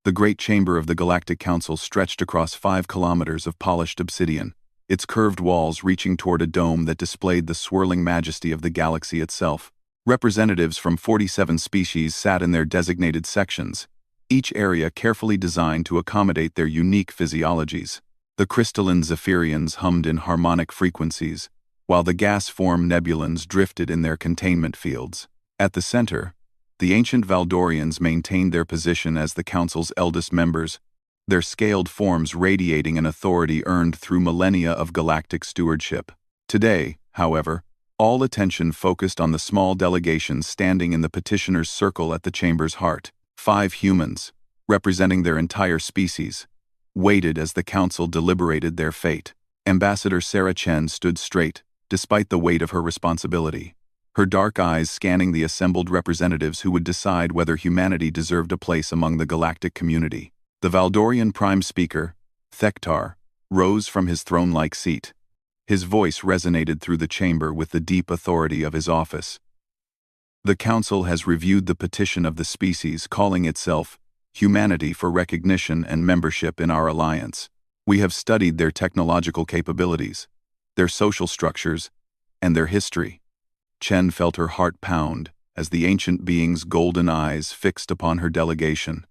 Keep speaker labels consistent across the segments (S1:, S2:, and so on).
S1: The great chamber of the Galactic Council stretched across 5 kilometers of polished obsidian, its curved walls reaching toward a dome that displayed the swirling majesty of the galaxy itself. Representatives from 47 species sat in their designated sections, each area carefully designed to accommodate their unique physiologies. The crystalline Zephyrians hummed in harmonic frequencies, while the gas-form nebulans drifted in their containment fields. At the center, the ancient Valdorians maintained their position as the Council's eldest members, their scaled forms radiating an authority earned through millennia of galactic stewardship. Today, however, all attention focused on the small delegations standing in the petitioner's circle at the chamber's heart. 5 humans, representing their entire species, waited as the Council deliberated their fate. Ambassador Sarah Chen stood straight, despite the weight of her responsibility, her dark eyes scanning the assembled representatives who would decide whether humanity deserved a place among the galactic community. The Valdorian Prime Speaker, Thektar, rose from his throne-like seat. His voice resonated through the chamber with the deep authority of his office. The Council has reviewed the petition of the species calling itself Humanity for recognition and membership in our alliance. We have studied their technological capabilities, their social structures, and their history. Chen felt her heart pound as the ancient being's golden eyes fixed upon her delegation.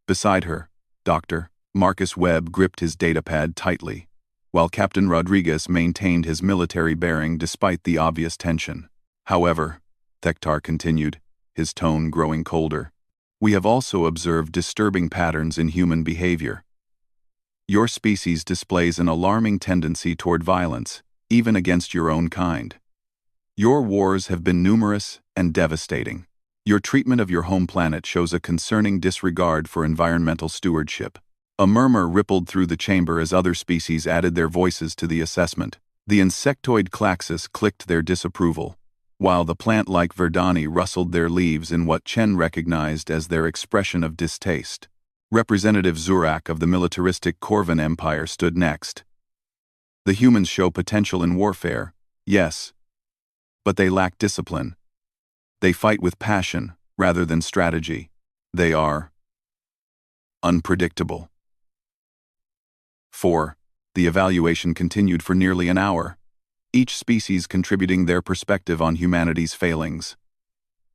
S1: Beside her, Dr. Marcus Webb gripped his datapad tightly, while Captain Rodriguez maintained his military bearing despite the obvious tension. However, Thektar continued, his tone growing colder, we have also observed disturbing patterns in human behavior. Your species displays an alarming tendency toward violence, even against your own kind. Your wars have been numerous and devastating. Your treatment of your home planet shows a concerning disregard for environmental stewardship. A murmur rippled through the chamber as other species added their voices to the assessment. The insectoid Klaxus clicked their disapproval, while the plant-like Verdani rustled their leaves in what Chen recognized as their expression of distaste. Representative Zurak of the militaristic Corvan Empire stood next. The humans show potential in warfare, yes, but they lack discipline. They fight with passion rather than strategy. They are unpredictable. 4. The evaluation continued for nearly an hour, each species contributing their perspective on humanity's failings.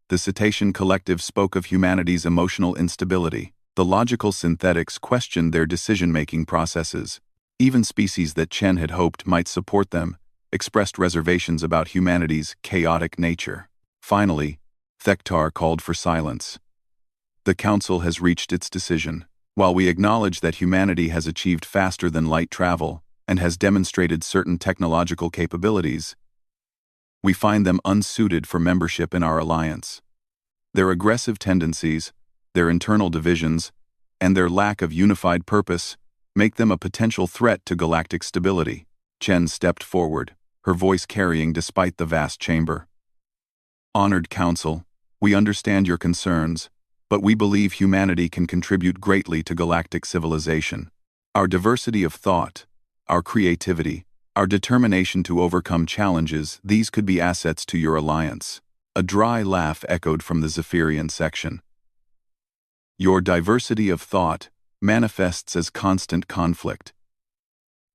S1: The Cetacean Collective spoke of humanity's emotional instability. The logical synthetics questioned their decision-making processes. Even species that Chen had hoped might support them expressed reservations about humanity's chaotic nature. Finally, Thektar called for silence. The Council has reached its decision. While we acknowledge that humanity has achieved faster than light travel and has demonstrated certain technological capabilities, we find them unsuited for membership in our alliance. Their aggressive tendencies, their internal divisions, and their lack of unified purpose make them a potential threat to galactic stability. Chen stepped forward, her voice carrying despite the vast chamber. Honored Council, we understand your concerns, but we believe humanity can contribute greatly to galactic civilization. Our diversity of thought, our creativity, our determination to overcome challenges, these could be assets to your alliance. A dry laugh echoed from the Zephyrian section. Your diversity of thought manifests as constant conflict.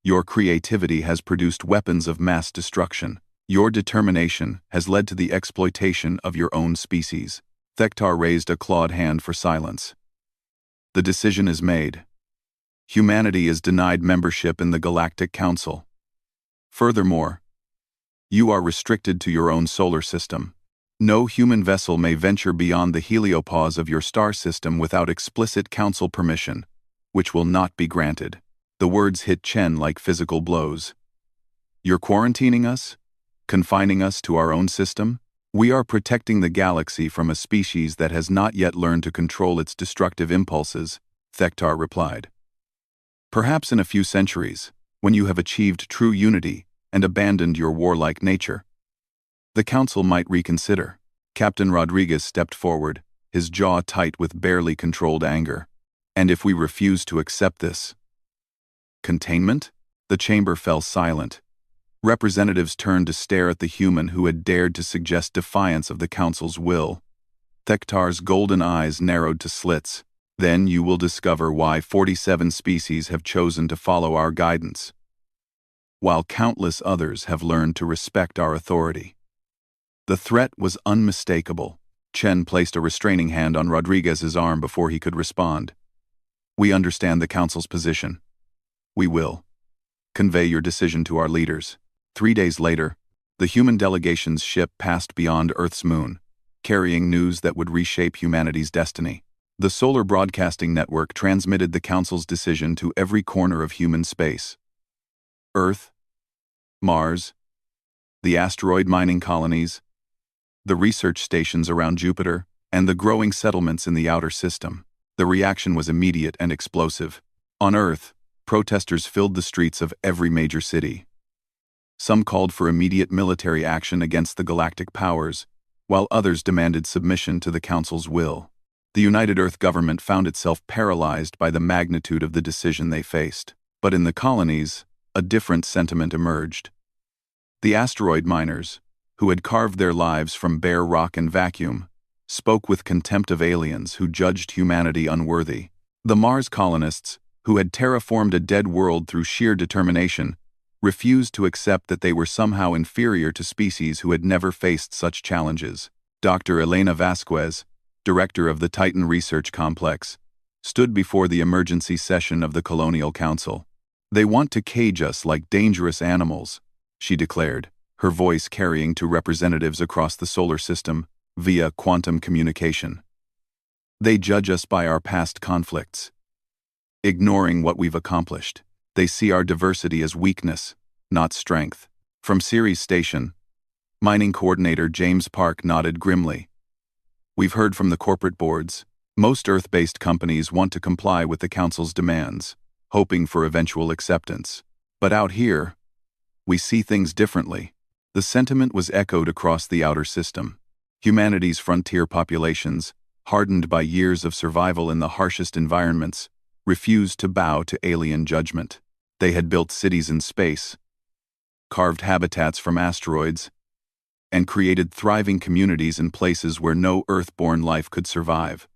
S1: Your creativity has produced weapons of mass destruction. Your determination has led to the exploitation of your own species. Thektar raised a clawed hand for silence. The decision is made. Humanity is denied membership in the Galactic Council. Furthermore, you are restricted to your own solar system. No human vessel may venture beyond the heliopause of your star system without explicit council permission, which will not be granted. The words hit Chen like physical blows. You're quarantining us? Confining us to our own system? We are protecting the galaxy from a species that has not yet learned to control its destructive impulses, Thektar replied. Perhaps in a few centuries, when you have achieved true unity and abandoned your warlike nature, the Council might reconsider. Captain Rodriguez stepped forward, his jaw tight with barely controlled anger. And if we refuse to accept this containment? The chamber fell silent. Representatives turned to stare at the human who had dared to suggest defiance of the Council's will. Thektar's golden eyes narrowed to slits, Then you will discover why 47 species have chosen to follow our guidance, while countless others have learned to respect our authority. The threat was unmistakable. Chen placed a restraining hand on Rodriguez's arm before he could respond. We understand the Council's position. We will convey your decision to our leaders. 3 days later, the human delegation's ship passed beyond Earth's moon, carrying news that would reshape humanity's destiny. The Solar Broadcasting Network transmitted the Council's decision to every corner of human space. Earth, Mars, the asteroid mining colonies, the research stations around Jupiter, and the growing settlements in the outer system. The reaction was immediate and explosive. On Earth, protesters filled the streets of every major city. Some called for immediate military action against the galactic powers, while others demanded submission to the Council's will. The United Earth government found itself paralyzed by the magnitude of the decision they faced. But in the colonies, a different sentiment emerged. The asteroid miners, who had carved their lives from bare rock and vacuum, spoke with contempt of aliens who judged humanity unworthy. The Mars colonists, who had terraformed a dead world through sheer determination, refused to accept that they were somehow inferior to species who had never faced such challenges. Dr. Elena Vasquez, director of the Titan Research Complex, stood before the emergency session of the Colonial Council. They want to cage us like dangerous animals, she declared, her voice carrying to representatives across the solar system via quantum communication. They judge us by our past conflicts, ignoring what we've accomplished. They see our diversity as weakness, not strength. From Ceres Station, mining coordinator James Park nodded grimly. We've heard from the corporate boards. Most Earth-based companies want to comply with the Council's demands, hoping for eventual acceptance. But out here, we see things differently. The sentiment was echoed across the outer system. Humanity's frontier populations, hardened by years of survival in the harshest environments, refused to bow to alien judgment. They had built cities in space, carved habitats from asteroids, and created thriving communities in places where no Earth-born life could survive.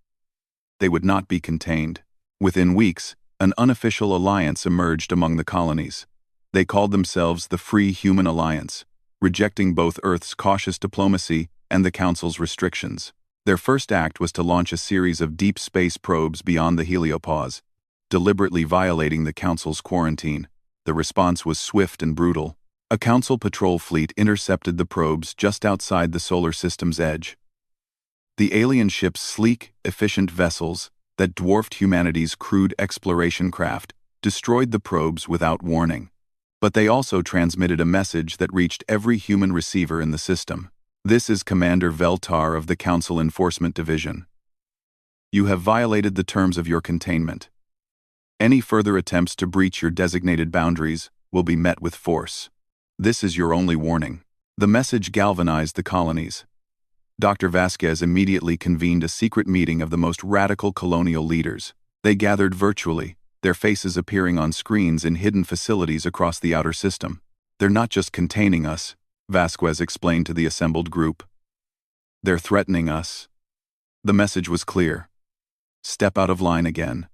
S1: They would not be contained. Within weeks, an unofficial alliance emerged among the colonies. They called themselves the Free Human Alliance, rejecting both Earth's cautious diplomacy and the Council's restrictions. Their first act was to launch a series of deep space probes beyond the heliopause, deliberately violating the Council's quarantine. The response was swift and brutal. A Council patrol fleet intercepted the probes just outside the solar system's edge. The alien ship's sleek, efficient vessels that dwarfed humanity's crude exploration craft destroyed the probes without warning. But they also transmitted a message that reached every human receiver in the system. This is Commander Veltar of the Council Enforcement Division. You have violated the terms of your containment. Any further attempts to breach your designated boundaries will be met with force. This is your only warning. The message galvanized the colonies. Dr. Vasquez immediately convened a secret meeting of the most radical colonial leaders. They gathered virtually, their faces appearing on screens in hidden facilities across the outer system. They're not just containing us, Vasquez explained to the assembled group. They're threatening us. The message was clear. Step out of line again,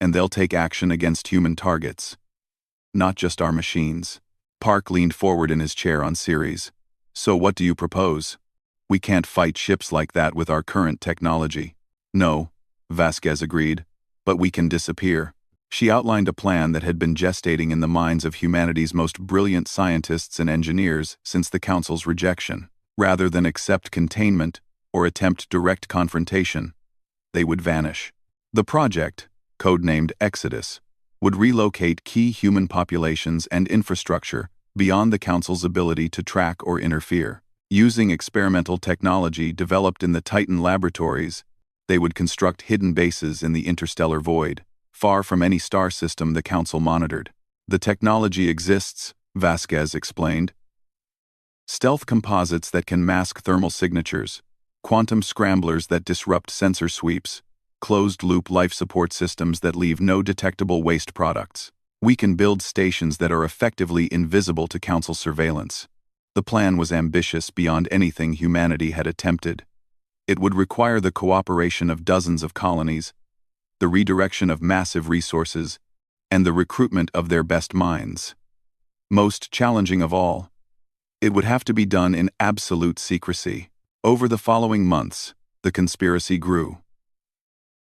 S1: and they'll take action against human targets, not just our machines. Park leaned forward in his chair on Ceres. So what do you propose? We can't fight ships like that with our current technology. No, Vasquez agreed, but we can disappear. She outlined a plan that had been gestating in the minds of humanity's most brilliant scientists and engineers since the Council's rejection. Rather than accept containment or attempt direct confrontation, they would vanish. The project, codenamed Exodus, would relocate key human populations and infrastructure beyond the Council's ability to track or interfere. Using experimental technology developed in the Titan laboratories, they would construct hidden bases in the interstellar void, far from any star system the Council monitored. The technology exists, Vasquez explained. Stealth composites that can mask thermal signatures, quantum scramblers that disrupt sensor sweeps, closed-loop life support systems that leave no detectable waste products. We can build stations that are effectively invisible to Council surveillance. The plan was ambitious beyond anything humanity had attempted. It would require the cooperation of dozens of colonies, the redirection of massive resources, and the recruitment of their best minds. Most challenging of all, it would have to be done in absolute secrecy. Over the following months, the conspiracy grew.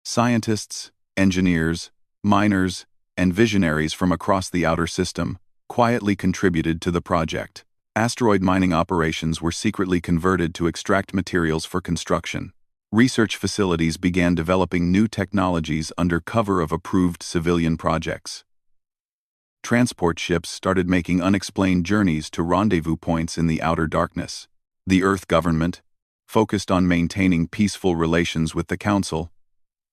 S1: Scientists, engineers, miners, and visionaries from across the outer system quietly contributed to the project. Asteroid mining operations were secretly converted to extract materials for construction. Research facilities began developing new technologies under cover of approved civilian projects. Transport ships started making unexplained journeys to rendezvous points in the outer darkness. The Earth government, focused on maintaining peaceful relations with the Council,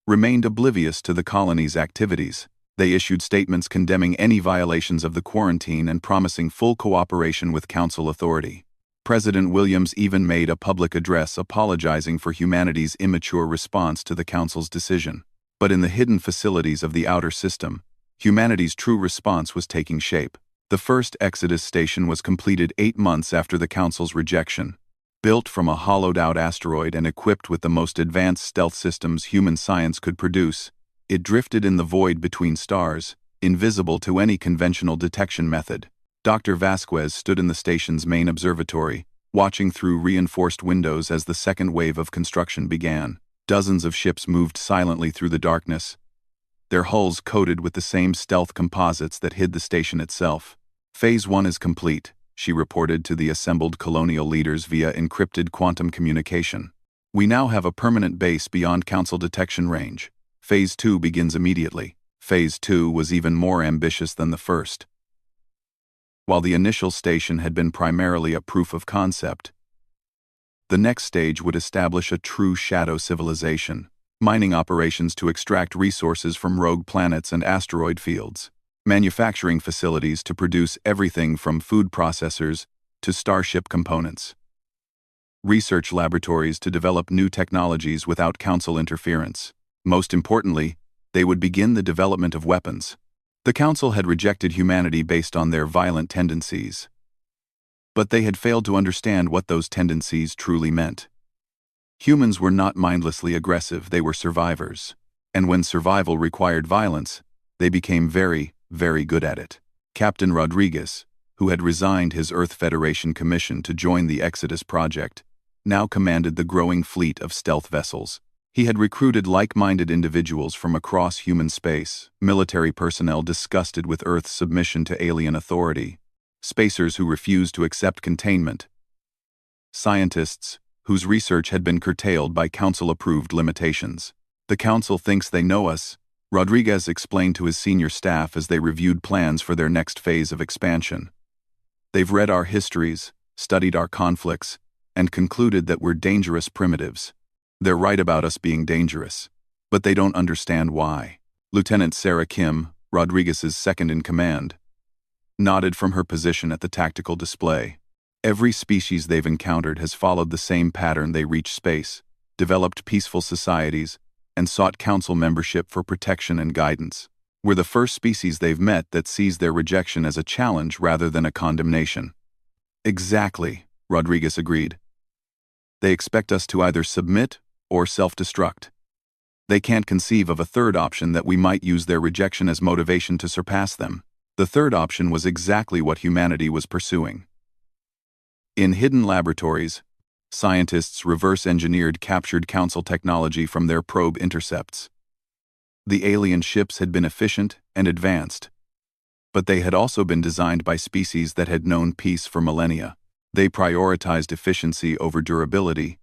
S1: remained oblivious to the colony's activities. They issued statements condemning any violations of the quarantine and promising full cooperation with Council authority. President Williams even made a public address apologizing for humanity's immature response to the Council's decision. But in the hidden facilities of the outer system, humanity's true response was taking shape. The first Exodus station was completed 8 months after the Council's rejection. Built from a hollowed-out asteroid and equipped with the most advanced stealth systems human science could produce, it drifted in the void between stars, invisible to any conventional detection method. Dr. Vasquez stood in the station's main observatory, watching through reinforced windows as the second wave of construction began. Dozens of ships moved silently through the darkness, their hulls coated with the same stealth composites that hid the station itself. Phase 1 is complete, she reported to the assembled colonial leaders via encrypted quantum communication. We now have a permanent base beyond Council detection range. Phase 2 begins immediately. Phase 2 was even more ambitious than the first. While the initial station had been primarily a proof of concept, the next stage would establish a true shadow civilization, mining operations to extract resources from rogue planets and asteroid fields, manufacturing facilities to produce everything from food processors to starship components, research laboratories to develop new technologies without Council interference. Most importantly, they would begin the development of weapons. The Council had rejected humanity based on their violent tendencies, but they had failed to understand what those tendencies truly meant. Humans were not mindlessly aggressive, they were survivors. And when survival required violence, they became very, very good at it. Captain Rodriguez, who had resigned his Earth Federation commission to join the Exodus project, now commanded the growing fleet of stealth vessels. He had recruited like-minded individuals from across human space, military personnel disgusted with Earth's submission to alien authority, spacers who refused to accept containment, scientists whose research had been curtailed by Council-approved limitations. The Council thinks they know us, Rodriguez explained to his senior staff as they reviewed plans for their next phase of expansion. They've read our histories, studied our conflicts, and concluded that we're dangerous primitives. They're right about us being dangerous, but they don't understand why. Lieutenant Sarah Kim, Rodriguez's second-in-command, nodded from her position at the tactical display. Every species they've encountered has followed the same pattern. They reached space, developed peaceful societies, and sought Council membership for protection and guidance. We're the first species they've met that sees their rejection as a challenge rather than a condemnation. Exactly, Rodriguez agreed. They expect us to either submit or self-destruct. They can't conceive of a third option, that we might use their rejection as motivation to surpass them. The third option was exactly what humanity was pursuing. In hidden laboratories, scientists reverse-engineered captured Council technology from their probe intercepts. The alien ships had been efficient and advanced, but they had also been designed by species that had known peace for millennia. They prioritized efficiency over durability,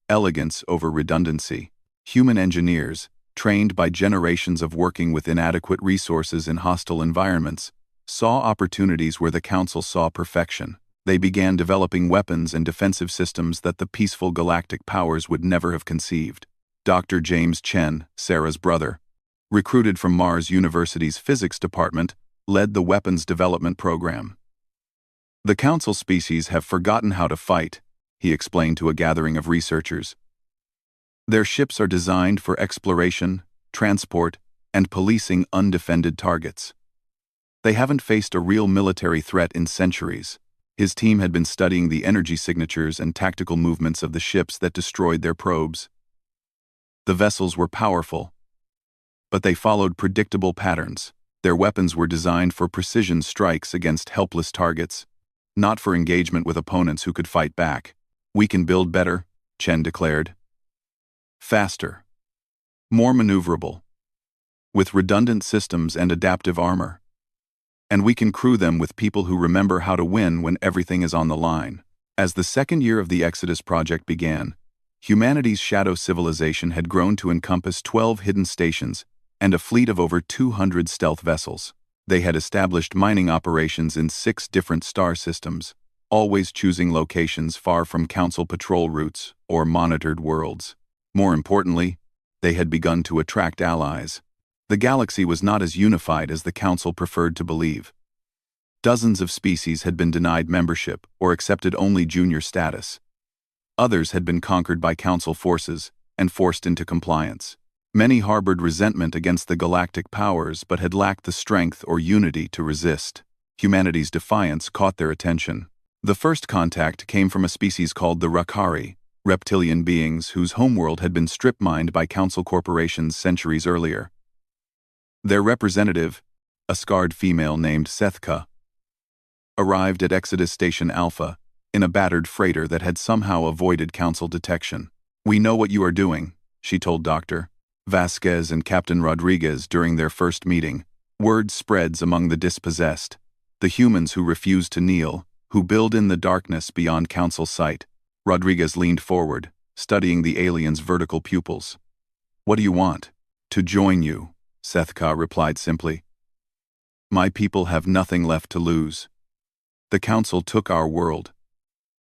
S1: elegance over redundancy. Human engineers, trained by generations of working with inadequate resources in hostile environments, saw opportunities where the Council saw perfection. They began developing weapons and defensive systems that the peaceful galactic powers would never have conceived. Dr. James Chen, Sarah's brother, recruited from Mars University's physics department, led the weapons development program. The Council species have forgotten how to fight, he explained to a gathering of researchers. Their ships are designed for exploration, transport, and policing undefended targets. They haven't faced a real military threat in centuries. His team had been studying the energy signatures and tactical movements of the ships that destroyed their probes. The vessels were powerful, But they followed predictable patterns. Their weapons were designed for precision strikes against helpless targets, not for engagement with opponents who could fight back. "We can build better," Chen declared. "Faster. More maneuverable. With redundant systems and adaptive armor. And we can crew them with people who remember how to win when everything is on the line." As the second year of the Exodus project began, humanity's shadow civilization had grown to encompass 12 hidden stations and a fleet of over 200 stealth vessels. They had established mining operations in 6 different star systems, always choosing locations far from Council patrol routes or monitored worlds. More importantly, they had begun to attract allies. The galaxy was not as unified as the Council preferred to believe. Dozens of species had been denied membership or accepted only junior status. Others had been conquered by Council forces and forced into compliance. Many harbored resentment against the galactic powers but had lacked the strength or unity to resist. Humanity's defiance caught their attention. The first contact came from a species called the Rakari, reptilian beings whose homeworld had been strip-mined by Council corporations centuries earlier. Their representative, a scarred female named Sethka, arrived at Exodus Station Alpha in a battered freighter that had somehow avoided Council detection. "We know what you are doing," she told Dr. Vasquez and Captain Rodriguez during their first meeting. Word spreads among the dispossessed, the humans who refuse to kneel, who build in the darkness beyond Council sight. Rodriguez leaned forward, studying the alien's vertical pupils. "What do you want?" "To join you," Sethka replied simply. "My people have nothing left to lose. The Council took our world,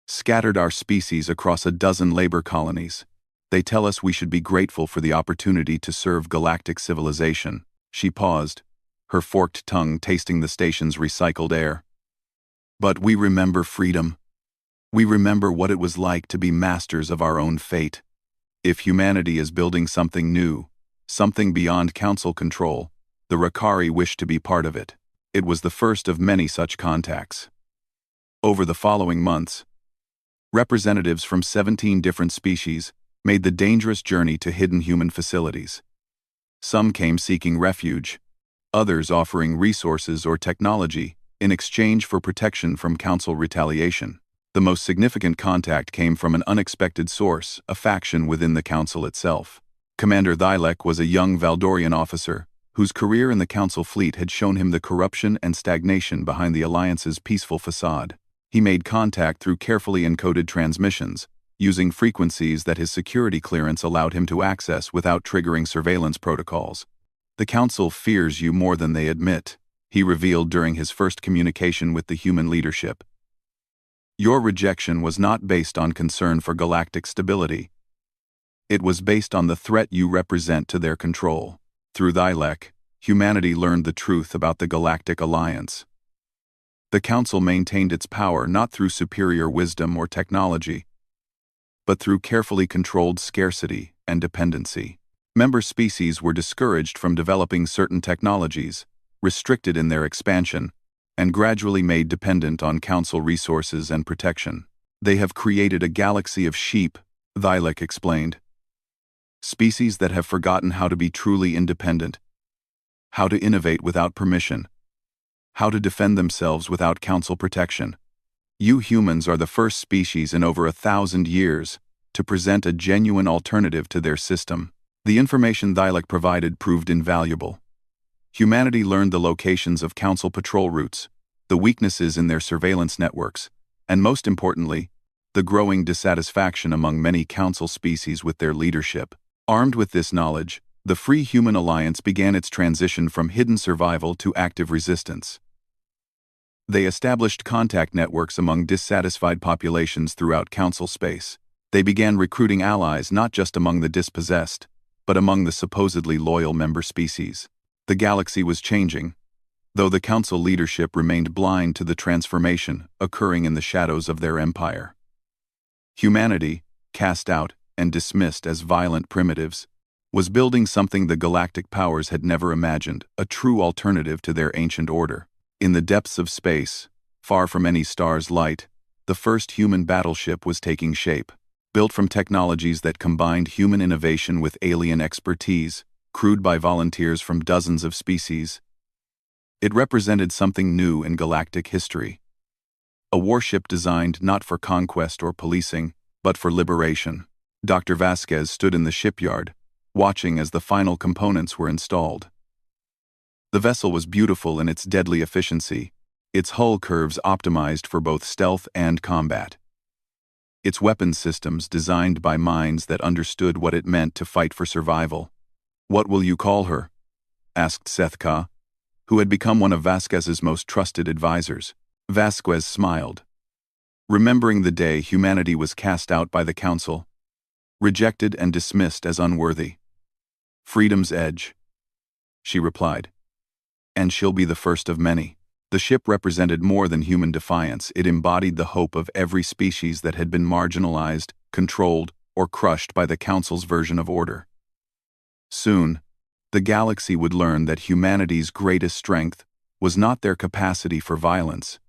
S1: scattered our species across a dozen labor colonies. They tell us we should be grateful for the opportunity to serve galactic civilization." She paused, her forked tongue tasting the station's recycled air. "But we remember freedom. We remember what it was like to be masters of our own fate. If humanity is building something new, something beyond Council control, the Rakari wish to be part of it." It was the first of many such contacts. Over the following months, representatives from 17 different species made the dangerous journey to hidden human facilities. Some came seeking refuge, others offering resources or technology in exchange for protection from Council retaliation. The most significant contact came from an unexpected source, a faction within the Council itself. Commander Thylek was a young Valdorian officer whose career in the Council fleet had shown him the corruption and stagnation behind the Alliance's peaceful facade. He made contact through carefully encoded transmissions, using frequencies that his security clearance allowed him to access without triggering surveillance protocols. "The Council fears you more than they admit," he revealed during his first communication with the human leadership. "Your rejection was not based on concern for galactic stability. It was based on the threat you represent to their control." Through Thylek, humanity learned the truth about the Galactic Alliance. The Council maintained its power not through superior wisdom or technology, but through carefully controlled scarcity and dependency. Member species were discouraged from developing certain technologies, restricted in their expansion, and gradually made dependent on Council resources and protection. "They have created a galaxy of sheep," Thylek explained. "Species that have forgotten how to be truly independent, how to innovate without permission, how to defend themselves without Council protection. You humans are the first species in over 1,000 years to present a genuine alternative to their system." The information Thylek provided proved invaluable. Humanity learned the locations of Council patrol routes, the weaknesses in their surveillance networks, and most importantly, the growing dissatisfaction among many Council species with their leadership. Armed with this knowledge, the Free Human Alliance began its transition from hidden survival to active resistance. They established contact networks among dissatisfied populations throughout Council space. They began recruiting allies not just among the dispossessed, but among the supposedly loyal member species. The galaxy was changing, though the Council leadership remained blind to the transformation occurring in the shadows of their empire. Humanity, cast out and dismissed as violent primitives, was building something the galactic powers had never imagined, a true alternative to their ancient order. In the depths of space, far from any star's light, the first human battleship was taking shape. Built from technologies that combined human innovation with alien expertise, crewed by volunteers from dozens of species. It represented something new in galactic history. A warship designed not for conquest or policing, but for liberation. Dr. Vasquez stood in the shipyard, watching as the final components were installed. The vessel was beautiful in its deadly efficiency, its hull curves optimized for both stealth and combat. Its weapons systems designed by minds that understood what it meant to fight for survival. "What will you call her?" asked Seth Ka, who had become one of Vasquez's most trusted advisors. Vasquez smiled, remembering the day humanity was cast out by the Council, rejected and dismissed as unworthy. "Freedom's Edge," she replied. "And she'll be the first of many." The ship represented more than human defiance. It embodied the hope of every species that had been marginalized, controlled, or crushed by the Council's version of order. Soon, the galaxy would learn that humanity's greatest strength was not their capacity for violence,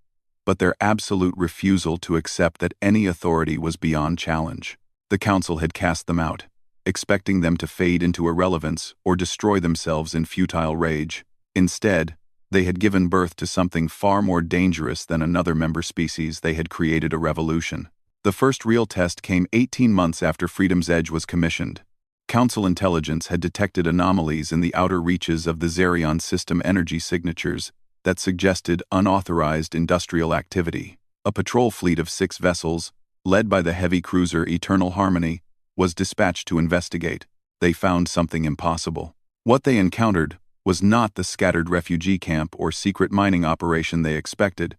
S1: but their absolute refusal to accept that any authority was beyond challenge. The Council had cast them out, expecting them to fade into irrelevance or destroy themselves in futile rage. Instead, they had given birth to something far more dangerous than another member species. They had created a revolution. The first real test came 18 months after Freedom's Edge was commissioned. Council intelligence had detected anomalies in the outer reaches of the Xerion system energy signatures that suggested unauthorized industrial activity. A patrol fleet of 6 vessels, led by the heavy cruiser Eternal Harmony, was dispatched to investigate. They found something impossible. What they encountered was not the scattered refugee camp or secret mining operation they expected,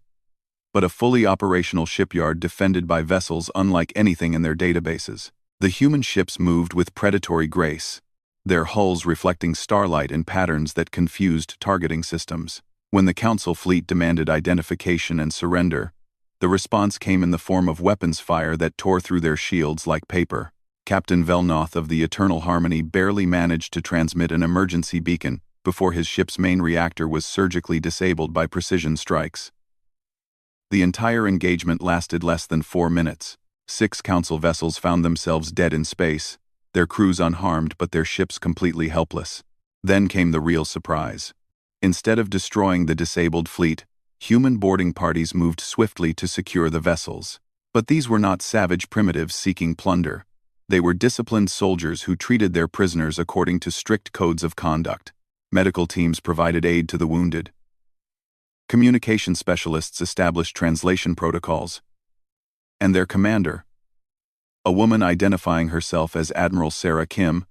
S1: but a fully operational shipyard defended by vessels unlike anything in their databases. The human ships moved with predatory grace, their hulls reflecting starlight in patterns that confused targeting systems. When the Council fleet demanded identification and surrender, the response came in the form of weapons fire that tore through their shields like paper. Captain Velnoth of the Eternal Harmony barely managed to transmit an emergency beacon before his ship's main reactor was surgically disabled by precision strikes. The entire engagement lasted less than 4 minutes. 6 Council vessels found themselves dead in space, their crews unharmed but their ships completely helpless. Then came the real surprise. Instead of destroying the disabled fleet, human boarding parties moved swiftly to secure the vessels. But these were not savage primitives seeking plunder. They were disciplined soldiers who treated their prisoners according to strict codes of conduct. Medical teams provided aid to the wounded. Communication specialists established translation protocols. And their commander, a woman identifying herself as Admiral Sarah Kim,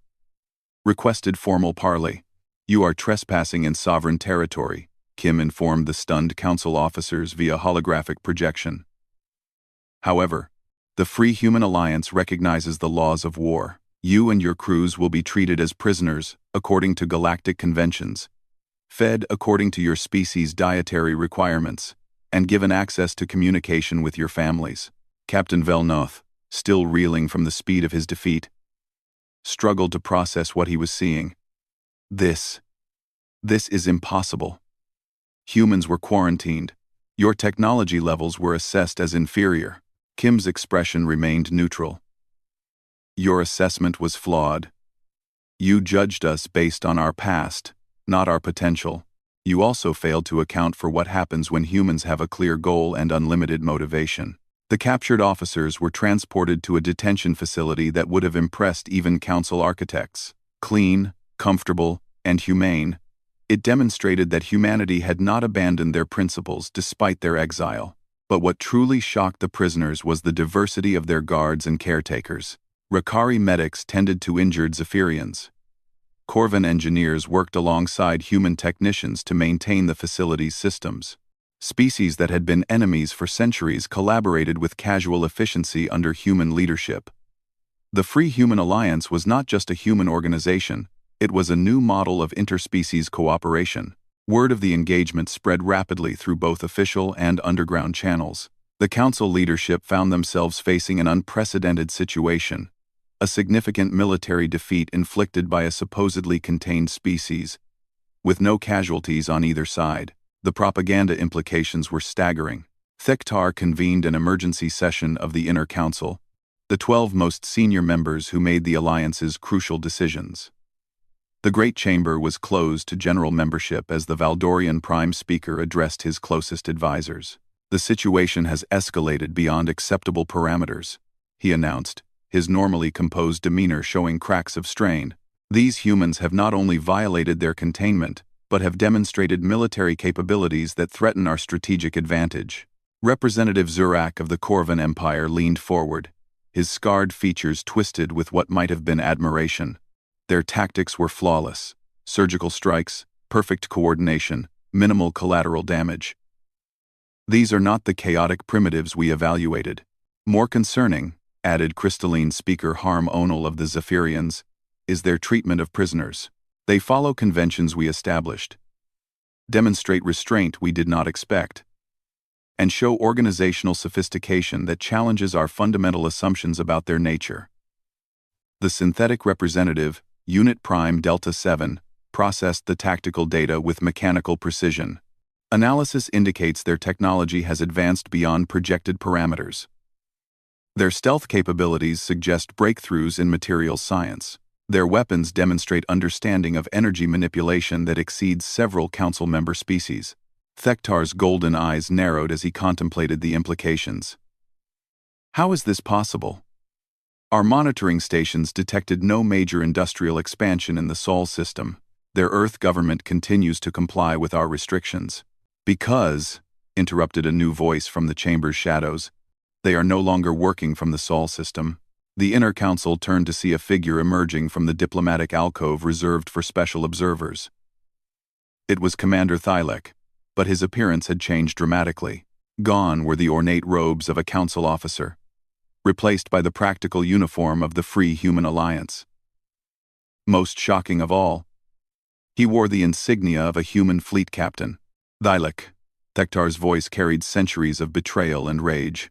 S1: requested formal parley. "You are trespassing in sovereign territory," Kim informed the stunned Council officers via holographic projection. However, the Free Human Alliance recognizes the laws of war. You and your crews will be treated as prisoners according to galactic conventions, fed according to your species' dietary requirements, and given access to communication with your families. Captain Velnoth, still reeling from the speed of his defeat, struggled to process what he was seeing. This is impossible. Humans were quarantined. Your technology levels were assessed as inferior. Kim's expression remained neutral. Your assessment was flawed. You judged us based on our past, not our potential. You also failed to account for what happens when humans have a clear goal and unlimited motivation. The captured officers were transported to a detention facility that would have impressed even Council architects. Clean, comfortable, and humane, it demonstrated that humanity had not abandoned their principles despite their exile. But what truly shocked the prisoners was the diversity of their guards and caretakers. Rakari medics tended to injured Zephyrians. Corvan engineers worked alongside human technicians to maintain the facility's systems. Species that had been enemies for centuries collaborated with casual efficiency under human leadership. The Free Human Alliance was not just a human organization, it was a new model of interspecies cooperation. Word of the engagement spread rapidly through both official and underground channels. The Council leadership found themselves facing an unprecedented situation, a significant military defeat inflicted by a supposedly contained species, with no casualties on either side. The propaganda implications were staggering. Thektar convened an emergency session of the Inner Council, the 12 most senior members who made the Alliance's crucial decisions. The great chamber was closed to general membership as the Valdorian Prime Speaker addressed his closest advisors. "The situation has escalated beyond acceptable parameters," he announced, his normally composed demeanor showing cracks of strain. "These humans have not only violated their containment, but have demonstrated military capabilities that threaten our strategic advantage." Representative Zurak of the Corvan Empire leaned forward, his scarred features twisted with what might have been admiration. Their tactics were flawless: surgical strikes, perfect coordination, minimal collateral damage. "These are not the chaotic primitives we evaluated. More concerning," added Crystalline Speaker Harm Onal of the Zephyrians, "is their treatment of prisoners. They follow conventions we established, demonstrate restraint we did not expect, and show organizational sophistication that challenges our fundamental assumptions about their nature." The synthetic representative, Unit Prime Delta 7, processed the tactical data with mechanical precision. Analysis indicates their technology has advanced beyond projected parameters. Their stealth capabilities suggest breakthroughs in materials science. Their weapons demonstrate understanding of energy manipulation that exceeds several council member species. Thektar's golden eyes narrowed as he contemplated the implications. "How is this possible? Our monitoring stations detected no major industrial expansion in the Sol system. Their Earth government continues to comply with our restrictions." "Because," interrupted a new voice from the chamber's shadows, "they are no longer working from the Sol system." The inner council turned to see a figure emerging from the diplomatic alcove reserved for special observers. It was Commander Thylek, but his appearance had changed dramatically. Gone were the ornate robes of a council officer, replaced by the practical uniform of the Free Human Alliance. Most shocking of all, he wore the insignia of a human fleet captain. "Thylek," Thektar's voice carried centuries of betrayal and rage.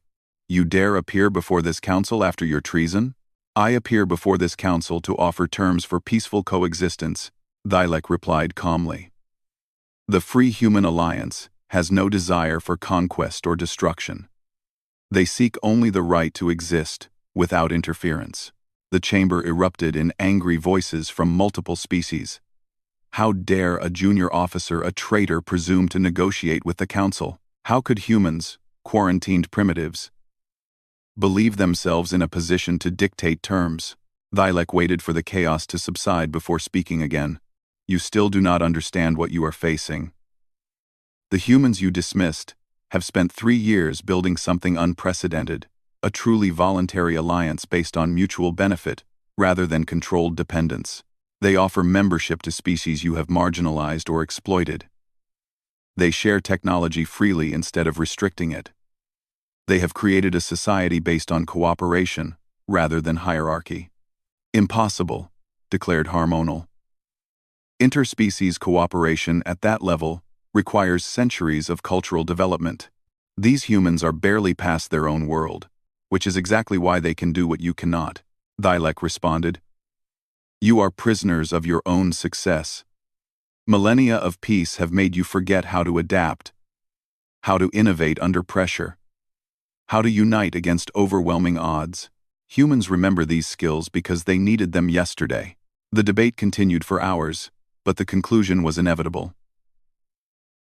S1: "You dare appear before this council after your treason?" "I appear before this council to offer terms for peaceful coexistence," Thylek replied calmly. "The Free Human Alliance has no desire for conquest or destruction. They seek only the right to exist, without interference." The chamber erupted in angry voices from multiple species. How dare a junior officer, a traitor, presume to negotiate with the council? How could humans, quarantined primitives, believe themselves in a position to dictate terms? Thylek waited for the chaos to subside before speaking again. "You still do not understand what you are facing. The humans you dismissed have spent 3 years building something unprecedented, a truly voluntary alliance based on mutual benefit rather than controlled dependence. They offer membership to species you have marginalized or exploited. They share technology freely instead of restricting it. They have created a society based on cooperation rather than hierarchy." "Impossible," declared Harmonal. "Interspecies cooperation at that level requires centuries of cultural development. These humans are barely past their own world, which is exactly why they can do what you cannot," Thylek responded. "You are prisoners of your own success. Millennia of peace have made you forget how to adapt, how to innovate under pressure, how to unite against overwhelming odds. Humans remember these skills because they needed them yesterday." The debate continued for hours, but the conclusion was inevitable.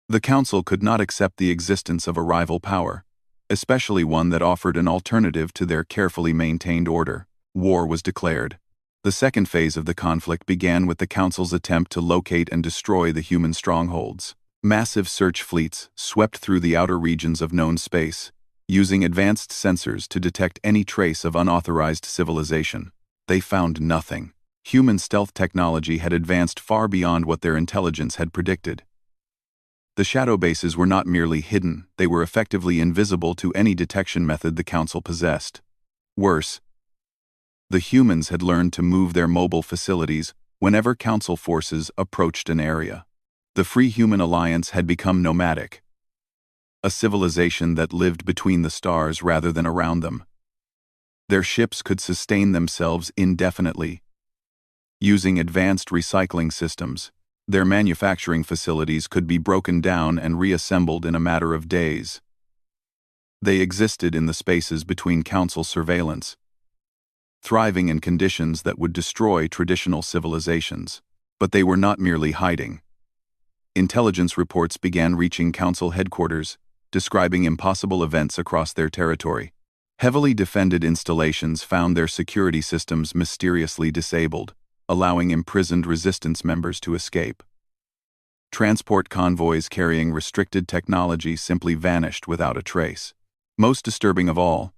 S1: The council could not accept the existence of a rival power, especially one that offered an alternative to their carefully maintained order. War was declared. The second phase of the conflict began with the council's attempt to locate and destroy the human strongholds. Massive search fleets swept through the outer regions of known space, using advanced sensors to detect any trace of unauthorized civilization. They found nothing. Human stealth technology had advanced far beyond what their intelligence had predicted. The shadow bases were not merely hidden, they were effectively invisible to any detection method the council possessed. Worse, the humans had learned to move their mobile facilities whenever council forces approached an area. The Free Human Alliance had become nomadic, a civilization that lived between the stars rather than around them. Their ships could sustain themselves indefinitely, using advanced recycling systems. Their manufacturing facilities could be broken down and reassembled in a matter of days. They existed in the spaces between council surveillance, thriving in conditions that would destroy traditional civilizations. But they were not merely hiding. Intelligence reports began reaching Council headquarters, describing impossible events across their territory. Heavily defended installations found their security systems mysteriously disabled, allowing imprisoned resistance members to escape. Transport convoys carrying restricted technology simply vanished without a trace. Most disturbing of all,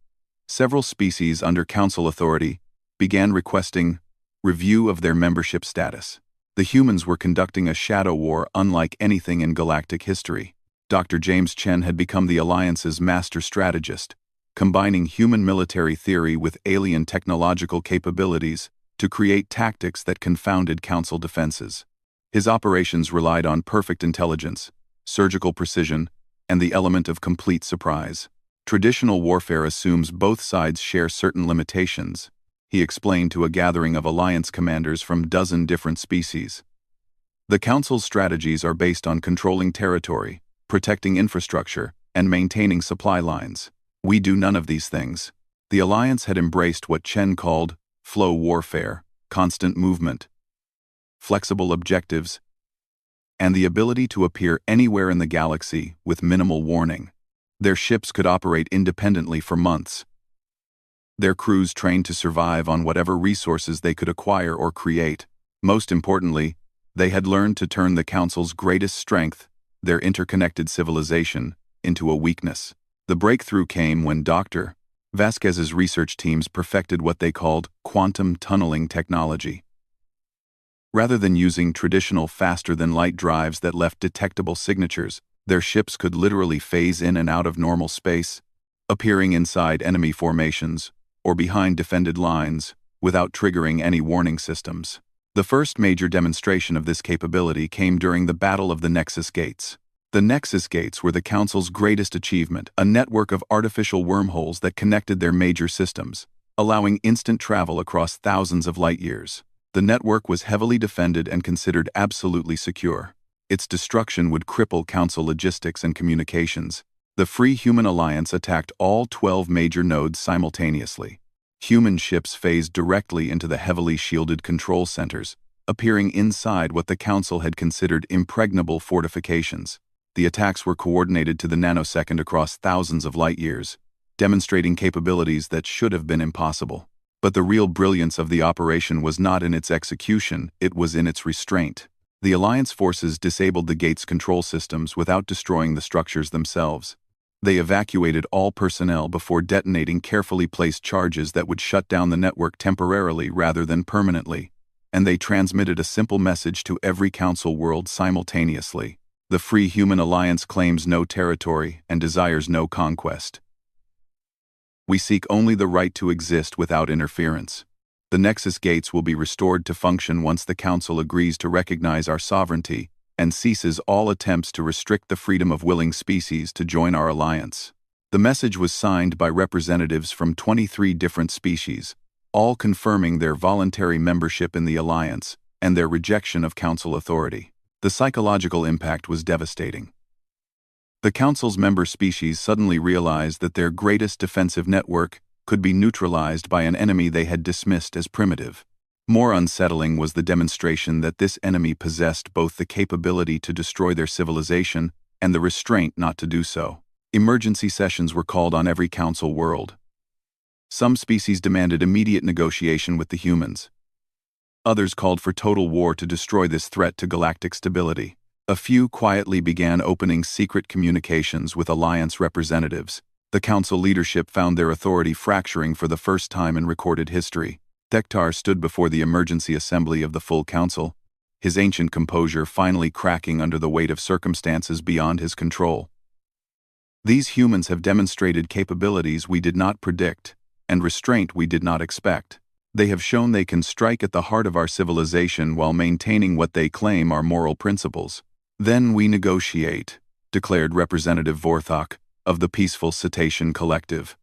S1: several species under Council authority began requesting review of their membership status. The humans were conducting a shadow war unlike anything in galactic history. Dr. James Chen had become the Alliance's master strategist, combining human military theory with alien technological capabilities to create tactics that confounded Council defenses. His operations relied on perfect intelligence, surgical precision, and the element of complete surprise. Traditional warfare assumes both sides share certain limitations, he explained to a gathering of Alliance commanders from a dozen different species. The Council's strategies are based on controlling territory, protecting infrastructure, and maintaining supply lines. We do none of these things. The Alliance had embraced what Chen called flow warfare, constant movement, flexible objectives, and the ability to appear anywhere in the galaxy with minimal warning. Their ships could operate independently for months. Their crews trained to survive on whatever resources they could acquire or create. Most importantly, they had learned to turn the Council's greatest strength, their interconnected civilization, into a weakness. The breakthrough came when Dr. Vasquez's research teams perfected what they called quantum tunneling technology. Rather than using traditional faster-than-light drives that left detectable signatures, their ships could literally phase in and out of normal space, appearing inside enemy formations or behind defended lines without triggering any warning systems. The first major demonstration of this capability came during the Battle of the Nexus Gates. The Nexus Gates were the Council's greatest achievement, a network of artificial wormholes that connected their major systems, allowing instant travel across thousands of light-years. The network was heavily defended and considered absolutely secure. Its destruction would cripple Council logistics and communications. The Free Human Alliance attacked all 12 major nodes simultaneously. Human ships phased directly into the heavily shielded control centers, appearing inside what the Council had considered impregnable fortifications. The attacks were coordinated to the nanosecond across thousands of light-years, demonstrating capabilities that should have been impossible. But the real brilliance of the operation was not in its execution, it was in its restraint. The Alliance forces disabled the gate's control systems without destroying the structures themselves. They evacuated all personnel before detonating carefully placed charges that would shut down the network temporarily rather than permanently, and they transmitted a simple message to every Council world simultaneously. The Free Human Alliance claims no territory and desires no conquest. We seek only the right to exist without interference. The Nexus Gates will be restored to function once the Council agrees to recognize our sovereignty and ceases all attempts to restrict the freedom of willing species to join our alliance. The message was signed by representatives from 23 different species, all confirming their voluntary membership in the alliance and their rejection of Council authority. The psychological impact was devastating. The Council's member species suddenly realized that their greatest defensive network could be neutralized by an enemy they had dismissed as primitive. More unsettling was the demonstration that this enemy possessed both the capability to destroy their civilization and the restraint not to do so. Emergency sessions were called on every Council world. Some species demanded immediate negotiation with the humans. Others called for total war to destroy this threat to galactic stability. A few quietly began opening secret communications with Alliance representatives. The Council leadership found their authority fracturing for the first time in recorded history. Thektar stood before the emergency assembly of the full Council, his ancient composure finally cracking under the weight of circumstances beyond his control. These humans have demonstrated capabilities we did not predict, and restraint we did not expect. They have shown they can strike at the heart of our civilization while maintaining what they claim are moral principles. Then we negotiate, declared Representative Vorthok of the Peaceful Cetacean Collective.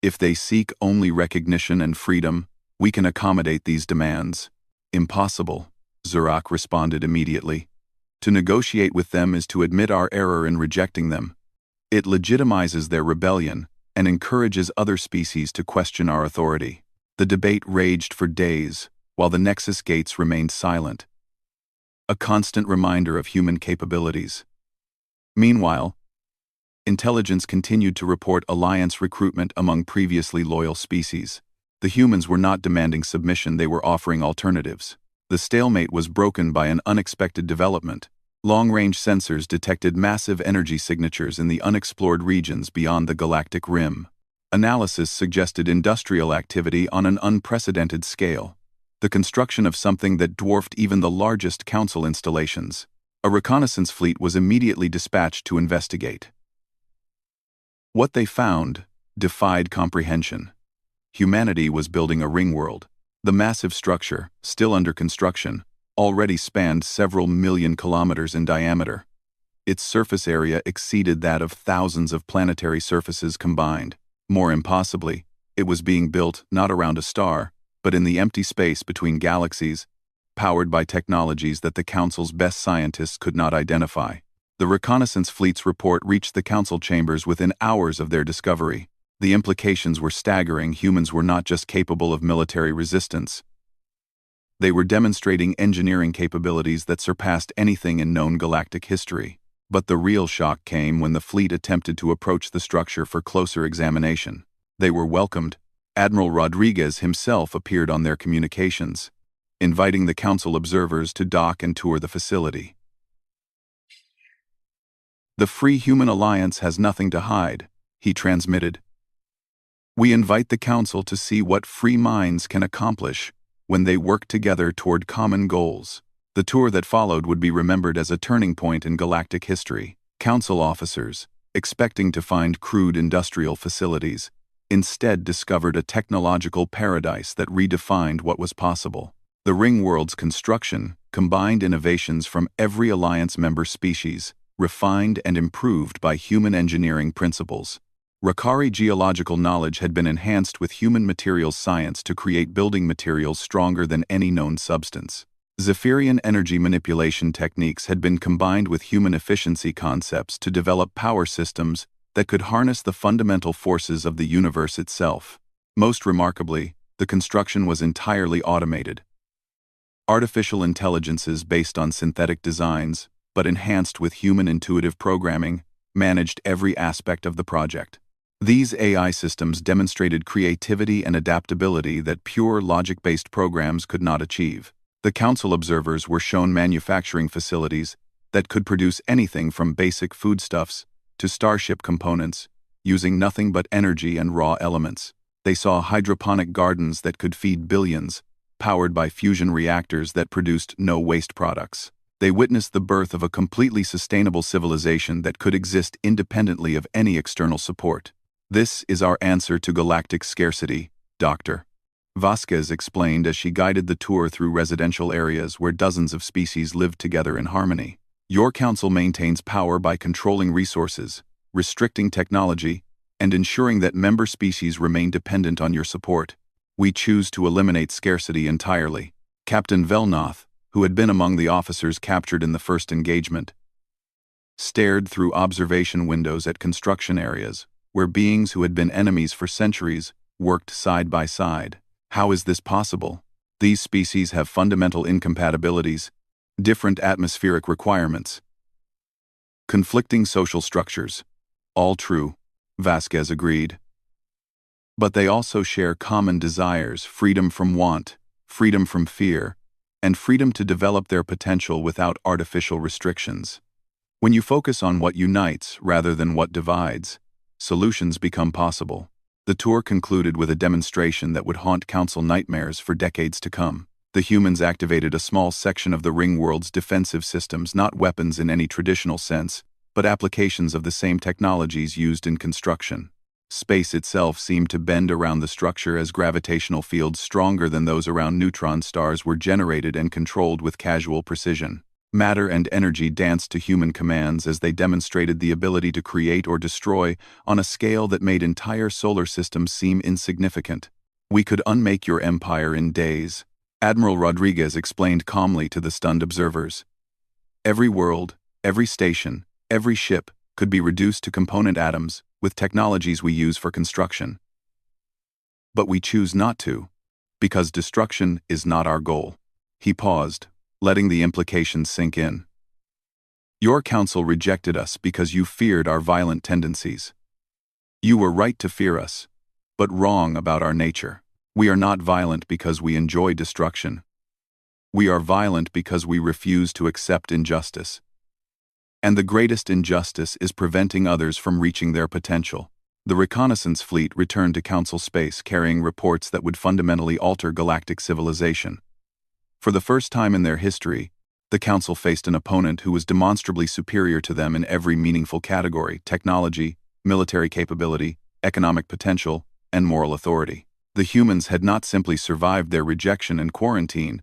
S1: If they seek only recognition and freedom, we can accommodate these demands. Impossible, Zurak responded immediately. To negotiate with them is to admit our error in rejecting them. It legitimizes their rebellion and encourages other species to question our authority. The debate raged for days, while the Nexus Gates remained silent, a constant reminder of human capabilities. Meanwhile, intelligence continued to report alliance recruitment among previously loyal species. The humans were not demanding submission, they were offering alternatives. The stalemate was broken by an unexpected development. Long-range sensors detected massive energy signatures in the unexplored regions beyond the galactic rim. Analysis suggested industrial activity on an unprecedented scale, the construction of something that dwarfed even the largest council installations. A reconnaissance fleet was immediately dispatched to investigate. What they found defied comprehension. Humanity was building a ring world. The massive structure, still under construction, already spanned several million kilometers in diameter. Its surface area exceeded that of thousands of planetary surfaces combined. More impossibly, it was being built not around a star, but in the empty space between galaxies, powered by technologies that the Council's best scientists could not identify. The reconnaissance fleet's report reached the Council chambers within hours of their discovery. The implications were staggering. Humans were not just capable of military resistance. They were demonstrating engineering capabilities that surpassed anything in known galactic history. But the real shock came when the fleet attempted to approach the structure for closer examination. They were welcomed. Admiral Rodriguez himself appeared on their communications, inviting the Council observers to dock and tour the facility. "The Free Human Alliance has nothing to hide," he transmitted. "We invite the Council to see what free minds can accomplish when they work together toward common goals." The tour that followed would be remembered as a turning point in galactic history. Council officers, expecting to find crude industrial facilities, instead discovered a technological paradise that redefined what was possible. The ring world's construction combined innovations from every Alliance member species, refined and improved by human engineering principles. Rakari geological knowledge had been enhanced with human materials science to create building materials stronger than any known substance. Zephyrian energy manipulation techniques had been combined with human efficiency concepts to develop power systems that could harness the fundamental forces of the universe itself. Most remarkably, the construction was entirely automated. Artificial intelligences based on synthetic designs, but enhanced with human intuitive programming, managed every aspect of the project. These AI systems demonstrated creativity and adaptability that pure logic-based programs could not achieve. The Council observers were shown manufacturing facilities that could produce anything from basic foodstuffs to starship components, using nothing but energy and raw elements. They saw hydroponic gardens that could feed billions, powered by fusion reactors that produced no waste products. They witnessed the birth of a completely sustainable civilization that could exist independently of any external support. "This is our answer to galactic scarcity, Dr. Vasquez explained as she guided the tour through residential areas where dozens of species lived together in harmony. "Your council maintains power by controlling resources, restricting technology, and ensuring that member species remain dependent on your support. We choose to eliminate scarcity entirely." Captain Velnoth, who had been among the officers captured in the first engagement, stared through observation windows at construction areas, where beings who had been enemies for centuries worked side by side. How is this possible? These species have fundamental incompatibilities, different atmospheric requirements, conflicting social structures. All true, Vasquez agreed. But they also share common desires: freedom from want, freedom from fear, and freedom to develop their potential without artificial restrictions. When you focus on what unites rather than what divides, solutions become possible. The tour concluded with a demonstration that would haunt Council nightmares for decades to come. The humans activated a small section of the ring world's defensive systems, not weapons in any traditional sense, but applications of the same technologies used in construction. Space itself seemed to bend around the structure as gravitational fields stronger than those around neutron stars were generated and controlled with casual precision. Matter and energy danced to human commands as they demonstrated the ability to create or destroy on a scale that made entire solar systems seem insignificant. "We could unmake your empire in days," Admiral Rodriguez explained calmly to the stunned observers. "Every world, every station, every ship could be reduced to component atoms with technologies we use for construction. But we choose not to, because destruction is not our goal." He paused, letting the implications sink in. Your council rejected us because you feared our violent tendencies. You were right to fear us, but wrong about our nature. We are not violent because we enjoy destruction. We are violent because we refuse to accept injustice. And the greatest injustice is preventing others from reaching their potential. The reconnaissance fleet returned to Council space carrying reports that would fundamentally alter galactic civilization. For the first time in their history, the Council faced an opponent who was demonstrably superior to them in every meaningful category: technology, military capability, economic potential, and moral authority. The humans had not simply survived their rejection and quarantine,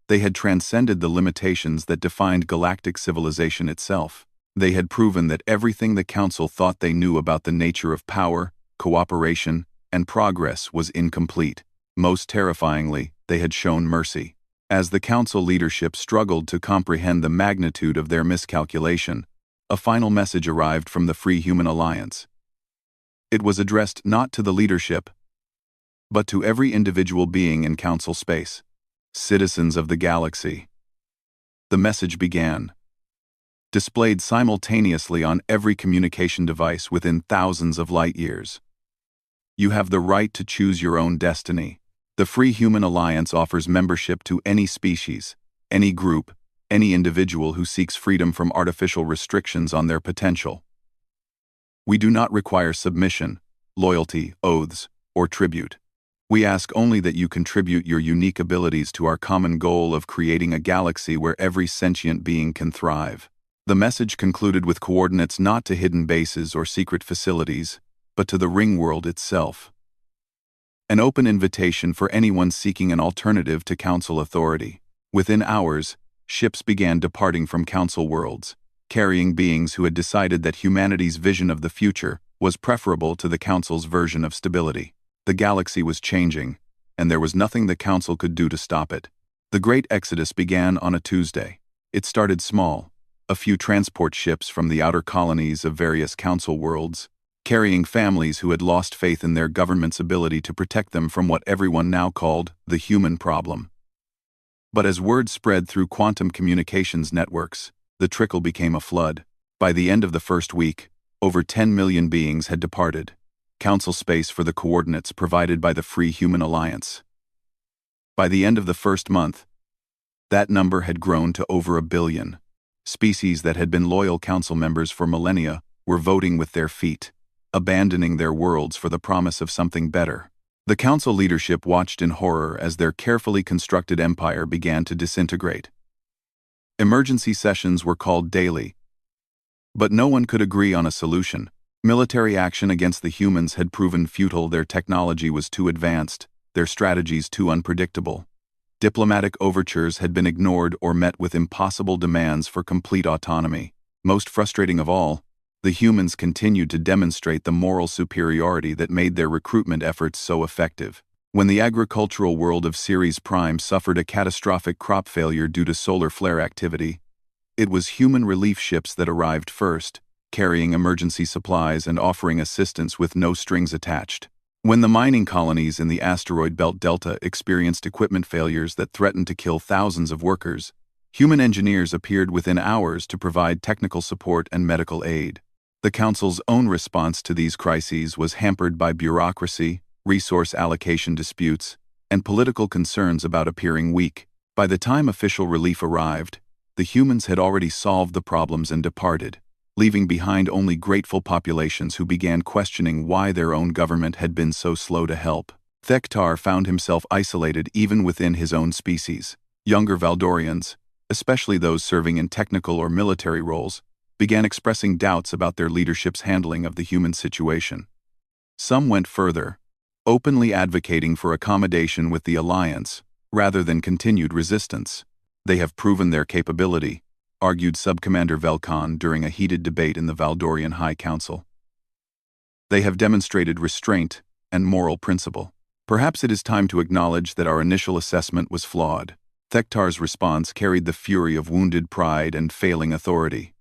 S1: they had transcended the limitations that defined galactic civilization itself. They had proven that everything the Council thought they knew about the nature of power, cooperation, and progress was incomplete. Most terrifyingly, they had shown mercy. As the Council leadership struggled to comprehend the magnitude of their miscalculation, a final message arrived from the Free Human Alliance. It was addressed not to the leadership, but to every individual being in Council space. Citizens of the galaxy. The message began, displayed simultaneously on every communication device within thousands of light years. You have the right to choose your own destiny. The Free Human Alliance offers membership to any species, any group, any individual who seeks freedom from artificial restrictions on their potential. We do not require submission, loyalty, oaths, or tribute. We ask only that you contribute your unique abilities to our common goal of creating a galaxy where every sentient being can thrive. The message concluded with coordinates not to hidden bases or secret facilities, but to the ring world itself. An open invitation for anyone seeking an alternative to Council authority. Within hours, ships began departing from Council worlds, carrying beings who had decided that humanity's vision of the future was preferable to the Council's version of stability. The galaxy was changing, and there was nothing the Council could do to stop it. The Great Exodus began on a Tuesday. It started small, a few transport ships from the outer colonies of various Council worlds, carrying families who had lost faith in their government's ability to protect them from what everyone now called the human problem. But as word spread through quantum communications networks, the trickle became a flood. By the end of the first week, over 10 million beings had departed. Council space for the coordinates provided by the Free Human Alliance. By the end of the first month, that number had grown to over 1 billion. Species that had been loyal Council members for millennia were voting with their feet, abandoning their worlds for the promise of something better. The Council leadership watched in horror as their carefully constructed empire began to disintegrate. Emergency sessions were called daily, but no one could agree on a solution. Military action against the humans had proven futile. Their technology was too advanced, their strategies too unpredictable. Diplomatic overtures had been ignored or met with impossible demands for complete autonomy. Most frustrating of all, the humans continued to demonstrate the moral superiority that made their recruitment efforts so effective. When the agricultural world of Ceres Prime suffered a catastrophic crop failure due to solar flare activity, it was human relief ships that arrived first, carrying emergency supplies and offering assistance with no strings attached. When the mining colonies in the asteroid belt delta experienced equipment failures that threatened to kill thousands of workers, human engineers appeared within hours to provide technical support and medical aid. The Council's own response to these crises was hampered by bureaucracy, resource allocation disputes, and political concerns about appearing weak. By the time official relief arrived, the humans had already solved the problems and departed, leaving behind only grateful populations who began questioning why their own government had been so slow to help. Thektar found himself isolated even within his own species. Younger Valdorians, especially those serving in technical or military roles, began expressing doubts about their leadership's handling of the human situation. Some went further, openly advocating for accommodation with the Alliance, rather than continued resistance. They have proven their capability, argued Subcommander Velkan during a heated debate in the Valdorian High Council. They have demonstrated restraint and moral principle. Perhaps it is time to acknowledge that our initial assessment was flawed. Thektar's response carried the fury of wounded pride and failing authority.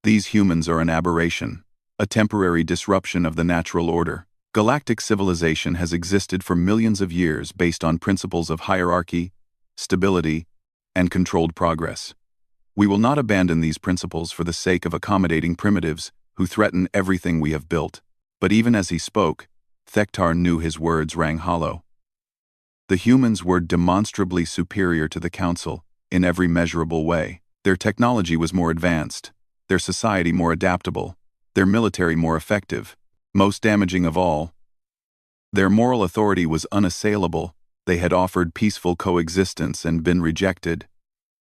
S1: These humans are an aberration, a temporary disruption of the natural order. Galactic civilization has existed for millions of years based on principles of hierarchy, stability, and controlled progress. We will not abandon these principles for the sake of accommodating primitives who threaten everything we have built. But even as he spoke, Thektar knew his words rang hollow. The humans were demonstrably superior to the Council in every measurable way. Their technology was more advanced, their society more adaptable, their military more effective. Most damaging of all, their moral authority was unassailable. They had offered peaceful coexistence and been rejected,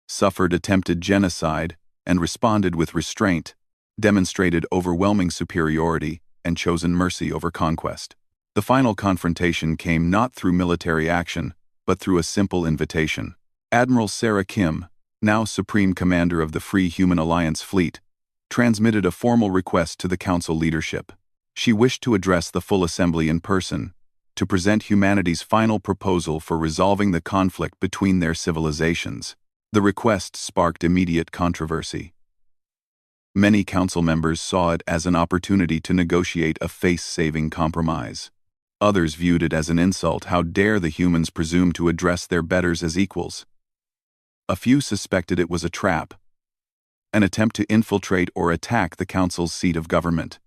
S1: suffered attempted genocide, and responded with restraint, demonstrated overwhelming superiority, and chosen mercy over conquest. The final confrontation came not through military action, but through a simple invitation. Admiral Sarah Kim, now Supreme Commander of the Free Human Alliance Fleet, transmitted a formal request to the Council leadership. She wished to address the full assembly in person, to present humanity's final proposal for resolving the conflict between their civilizations. The request sparked immediate controversy. Many Council members saw it as an opportunity to negotiate a face-saving compromise. Others viewed it as an insult. How dare the humans presume to address their betters as equals? A few suspected it was a trap, an attempt to infiltrate or attack the Council's seat of government.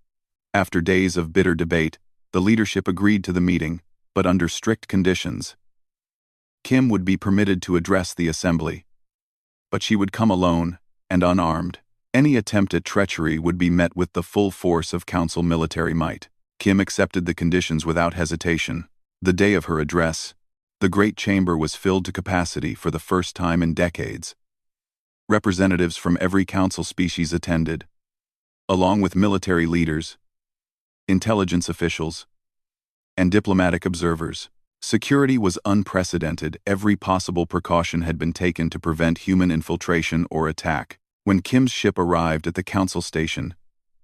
S1: After days of bitter debate, the leadership agreed to the meeting, but under strict conditions. Kim would be permitted to address the assembly, but she would come alone and unarmed. Any attempt at treachery would be met with the full force of Council military might. Kim accepted the conditions without hesitation. The day of her address, the great chamber was filled to capacity for the first time in decades. Representatives from every Council species attended, along with military leaders, intelligence officials, and diplomatic observers. Security was unprecedented. Every possible precaution had been taken to prevent human infiltration or attack. When Kim's ship arrived at the Council station,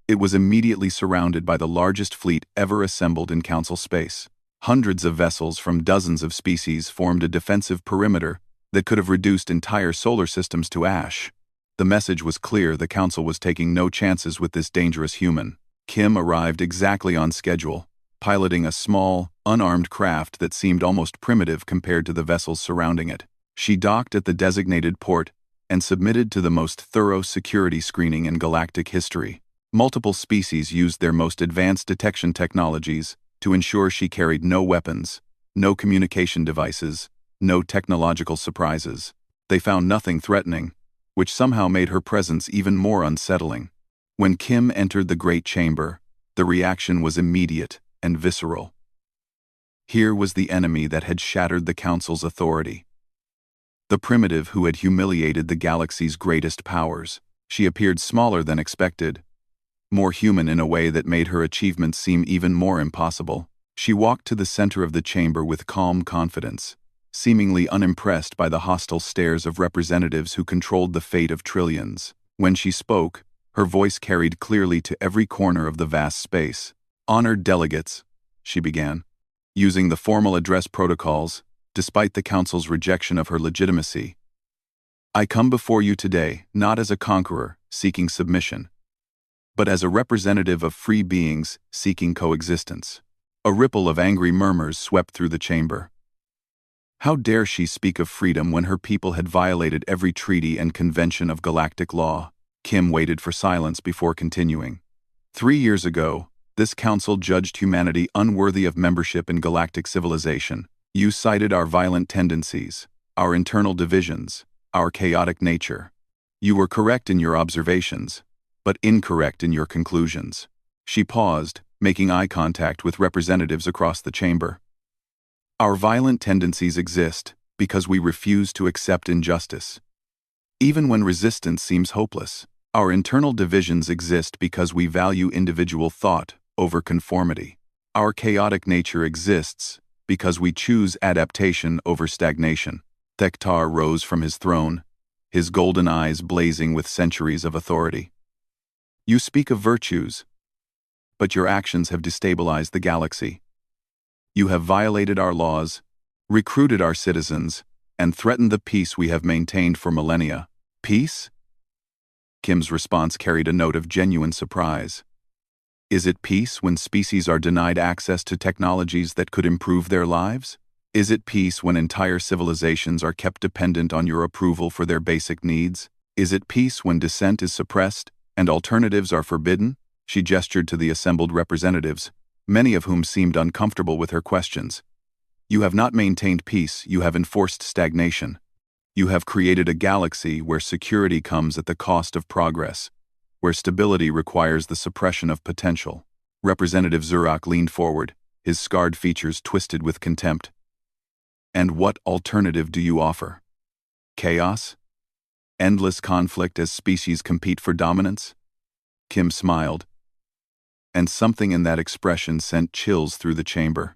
S1: it was immediately surrounded by the largest fleet ever assembled in Council space. Hundreds of vessels from dozens of species formed a defensive perimeter that could have reduced entire solar systems to ash. The message was clear: the Council was taking no chances with this dangerous human. Kim arrived exactly on schedule, piloting a small, unarmed craft that seemed almost primitive compared to the vessels surrounding it. She docked at the designated port and submitted to the most thorough security screening in galactic history. Multiple species used their most advanced detection technologies to ensure she carried no weapons, no communication devices, no technological surprises. They found nothing threatening, which somehow made her presence even more unsettling. When Kim entered the Great Chamber, the reaction was immediate and visceral. Here was the enemy that had shattered the Council's authority. The primitive who had humiliated the galaxy's greatest powers. She appeared smaller than expected, more human in a way that made her achievements seem even more impossible. She walked to the center of the chamber with calm confidence, seemingly unimpressed by the hostile stares of representatives who controlled the fate of trillions. When she spoke, her voice carried clearly to every corner of the vast space. "Honored delegates," she began, using the formal address protocols, despite the Council's rejection of her legitimacy. "I come before you today not as a conqueror seeking submission, but as a representative of free beings seeking coexistence." A ripple of angry murmurs swept through the chamber. How dare she speak of freedom when her people had violated every treaty and convention of galactic law? Kim waited for silence before continuing. 3 years ago, this Council judged humanity unworthy of membership in galactic civilization. You cited our violent tendencies, our internal divisions, our chaotic nature. You were correct in your observations, but incorrect in your conclusions. She paused, making eye contact with representatives across the chamber. Our violent tendencies exist because we refuse to accept injustice, even when resistance seems hopeless. Our internal divisions exist because we value individual thought over conformity. Our chaotic nature exists because we choose adaptation over stagnation. Thektar rose from his throne, his golden eyes blazing with centuries of authority. You speak of virtues, but your actions have destabilized the galaxy. You have violated our laws, recruited our citizens, and threatened the peace we have maintained for millennia. Peace? Kim's response carried a note of genuine surprise. Is it peace when species are denied access to technologies that could improve their lives? Is it peace when entire civilizations are kept dependent on your approval for their basic needs? Is it peace when dissent is suppressed and alternatives are forbidden? She gestured to the assembled representatives, many of whom seemed uncomfortable with her questions. You have not maintained peace, you have enforced stagnation. You have created a galaxy where security comes at the cost of progress, where stability requires the suppression of potential. Representative Zurak leaned forward, his scarred features twisted with contempt. And what alternative do you offer? Chaos? Endless conflict as species compete for dominance? Kim smiled, and something in that expression sent chills through the chamber.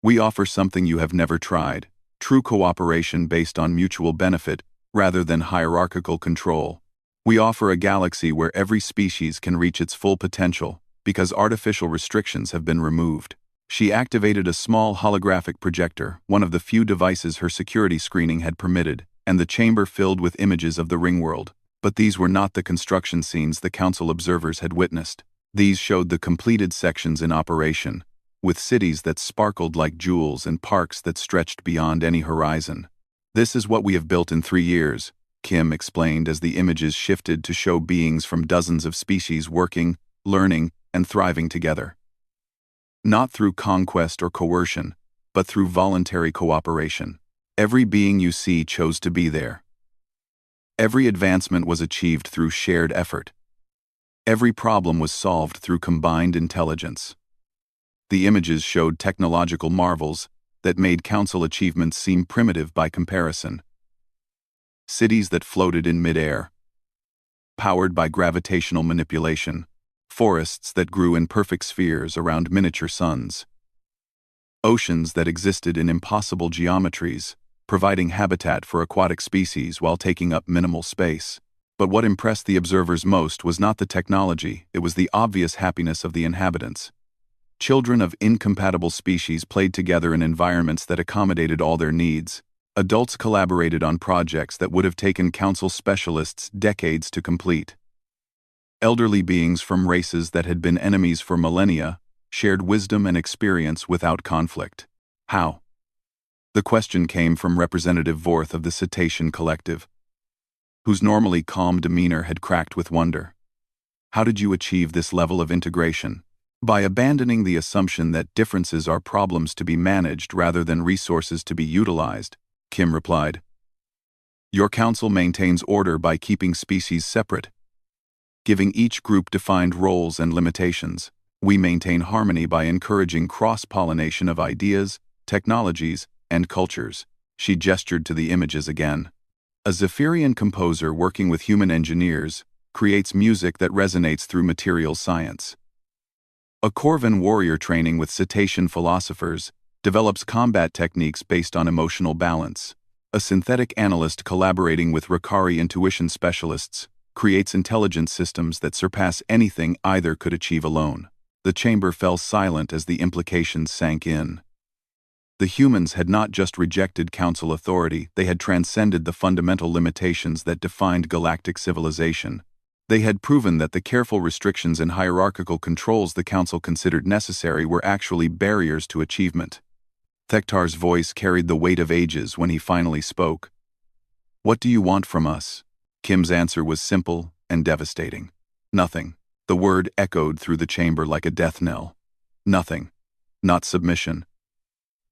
S1: We offer something you have never tried, true cooperation based on mutual benefit rather than hierarchical control. We offer a galaxy where every species can reach its full potential because artificial restrictions have been removed. She activated a small holographic projector, one of the few devices her security screening had permitted, and the chamber filled with images of the ring world. But these were not the construction scenes the council observers had witnessed. These showed the completed sections in operation, with cities that sparkled like jewels and parks that stretched beyond any horizon. This is what we have built in 3 years, Kim explained as the images shifted to show beings from dozens of species working, learning, and thriving together. Not through conquest or coercion, but through voluntary cooperation. Every being you see chose to be there. Every advancement was achieved through shared effort. Every problem was solved through combined intelligence. The images showed technological marvels that made council achievements seem primitive by comparison. Cities that floated in midair, powered by gravitational manipulation, forests that grew in perfect spheres around miniature suns, oceans that existed in impossible geometries, providing habitat for aquatic species while taking up minimal space. But what impressed the observers most was not the technology, it was the obvious happiness of the inhabitants. Children of incompatible species played together in environments that accommodated all their needs. Adults collaborated on projects that would have taken council specialists decades to complete. Elderly beings from races that had been enemies for millennia shared wisdom and experience without conflict. How? The question came from Representative Vorth of the Cetacean Collective, whose normally calm demeanor had cracked with wonder. How did you achieve this level of integration? By abandoning the assumption that differences are problems to be managed rather than resources to be utilized, Kim replied. Your council maintains order by keeping species separate, giving each group defined roles and limitations. We maintain harmony by encouraging cross-pollination of ideas, technologies, and cultures. She gestured to the images again. A Zephyrian composer working with human engineers creates music that resonates through material science. A Corvan warrior training with cetacean philosophers develops combat techniques based on emotional balance. A synthetic analyst collaborating with Ricari intuition specialists creates intelligence systems that surpass anything either could achieve alone. The chamber fell silent as the implications sank in. The humans had not just rejected council authority, they had transcended the fundamental limitations that defined galactic civilization. They had proven that the careful restrictions and hierarchical controls the council considered necessary were actually barriers to achievement. Thektar's voice carried the weight of ages when he finally spoke. What do you want from us? Kim's answer was simple and devastating. Nothing. The word echoed through the chamber like a death knell. Nothing. Not submission.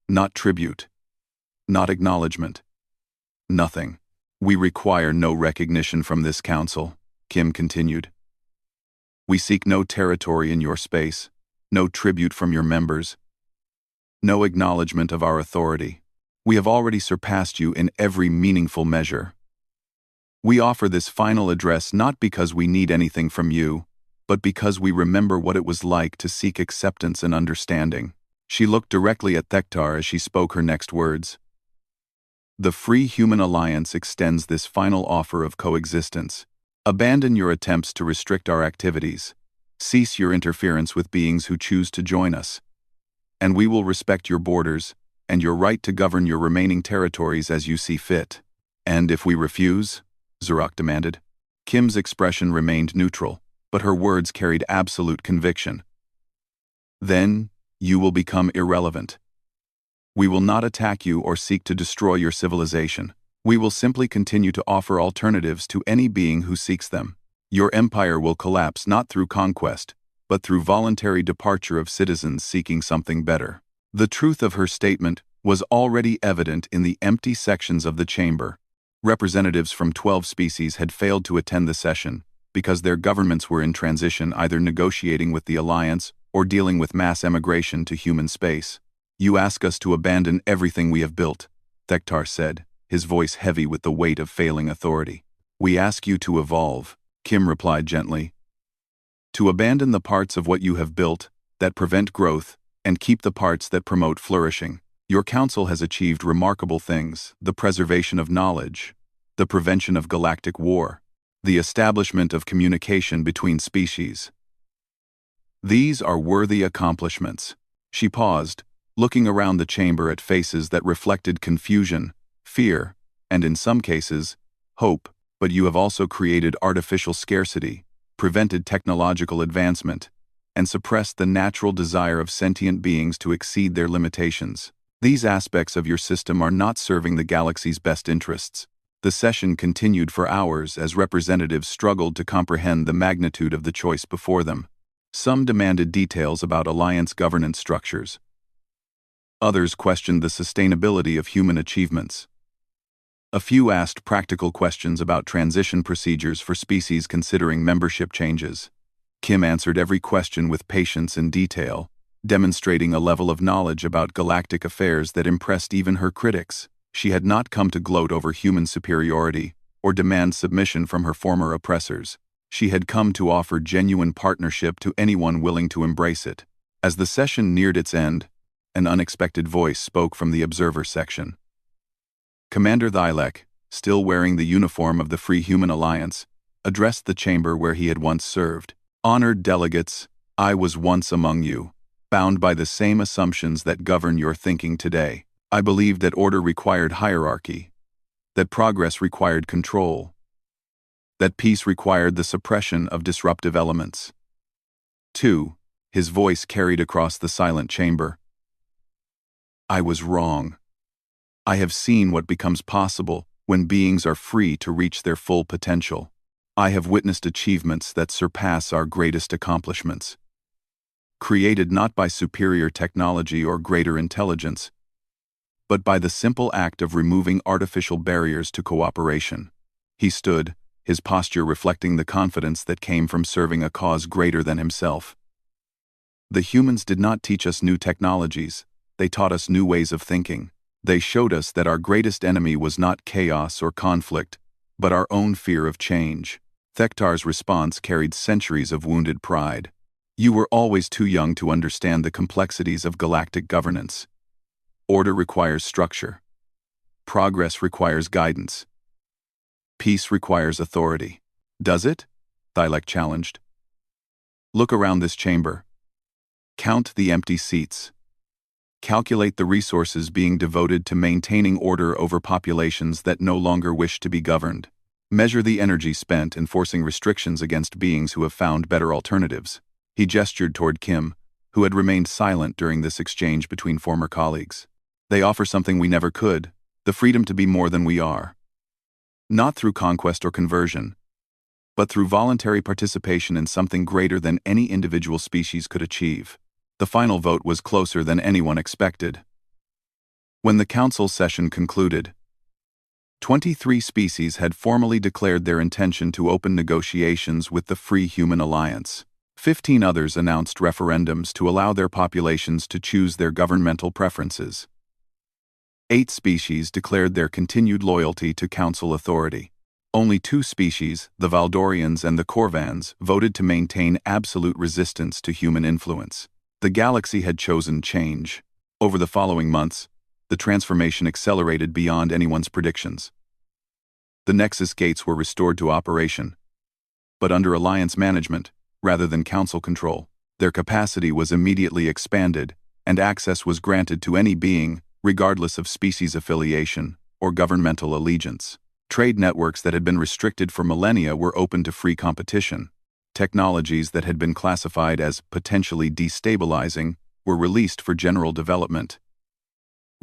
S1: Not tribute. Not acknowledgement. Nothing. We require no recognition from this council, Kim continued. We seek no territory in your space, no tribute from your members, no acknowledgement of our authority. We have already surpassed you in every meaningful measure. We offer this final address not because we need anything from you, but because we remember what it was like to seek acceptance and understanding. She looked directly at Thektar as she spoke her next words. The Free Human Alliance extends this final offer of coexistence. Abandon your attempts to restrict our activities. Cease your interference with beings who choose to join us. And we will respect your borders and your right to govern your remaining territories as you see fit. And if we refuse? Zurak demanded. Kim's expression remained neutral, but her words carried absolute conviction. Then, you will become irrelevant. We will not attack you or seek to destroy your civilization. We will simply continue to offer alternatives to any being who seeks them. Your empire will collapse not through conquest, but through voluntary departure of citizens seeking something better. The truth of her statement was already evident in the empty sections of the chamber. Representatives from 12 species had failed to attend the session because their governments were in transition, either negotiating with the Alliance or dealing with mass emigration to human space. You ask us to abandon everything we have built, Thektar said, his voice heavy with the weight of failing authority. We ask you to evolve, Kim replied gently. To abandon the parts of what you have built that prevent growth and keep the parts that promote flourishing. Your council has achieved remarkable things: the preservation of knowledge, the prevention of galactic war, the establishment of communication between species. These are worthy accomplishments. She paused, looking around the chamber at faces that reflected confusion, fear, and in some cases, hope. But you have also created artificial scarcity, prevented technological advancement, and suppressed the natural desire of sentient beings to exceed their limitations. These aspects of your system are not serving the galaxy's best interests. The session continued for hours as representatives struggled to comprehend the magnitude of the choice before them. Some demanded details about Alliance governance structures. Others questioned the sustainability of human achievements. A few asked practical questions about transition procedures for species considering membership changes. Kim answered every question with patience and detail, demonstrating a level of knowledge about galactic affairs that impressed even her critics. She had not come to gloat over human superiority or demand submission from her former oppressors. She had come to offer genuine partnership to anyone willing to embrace it. As the session neared its end, an unexpected voice spoke from the observer section. Commander Thylek, still wearing the uniform of the Free Human Alliance, addressed the chamber where he had once served. Honored delegates, I was once among you, bound by the same assumptions that govern your thinking today. I believed that order required hierarchy, that progress required control, that peace required the suppression of disruptive elements. 2. His voice carried across the silent chamber. I was wrong. I have seen what becomes possible when beings are free to reach their full potential. I have witnessed achievements that surpass our greatest accomplishments. Created not by superior technology or greater intelligence, but by the simple act of removing artificial barriers to cooperation. He stood, his posture reflecting the confidence that came from serving a cause greater than himself. The humans did not teach us new technologies, they taught us new ways of thinking. They showed us that our greatest enemy was not chaos or conflict, but our own fear of change. Thektar's response carried centuries of wounded pride. You were always too young to understand the complexities of galactic governance. Order requires structure. Progress requires guidance. Peace requires authority. Does it? Thylek challenged. Look around this chamber. Count the empty seats. Calculate the resources being devoted to maintaining order over populations that no longer wish to be governed. Measure the energy spent enforcing restrictions against beings who have found better alternatives. He gestured toward Kim, who had remained silent during this exchange between former colleagues. They offer something we never could, the freedom to be more than we are. Not through conquest or conversion, but through voluntary participation in something greater than any individual species could achieve. The final vote was closer than anyone expected. When the council session concluded, 23 species had formally declared their intention to open negotiations with the Free Human Alliance. 15 others announced referendums to allow their populations to choose their governmental preferences. 8 species declared their continued loyalty to council authority. Only 2 species, the Valdorians and the Corvans, voted to maintain absolute resistance to human influence. The galaxy had chosen change. Over the following months, the transformation accelerated beyond anyone's predictions. The Nexus gates were restored to operation, but under Alliance management, rather than council control. Their capacity was immediately expanded, and access was granted to any being, regardless of species affiliation or governmental allegiance. Trade networks that had been restricted for millennia were open to free competition. Technologies that had been classified as potentially destabilizing were released for general development.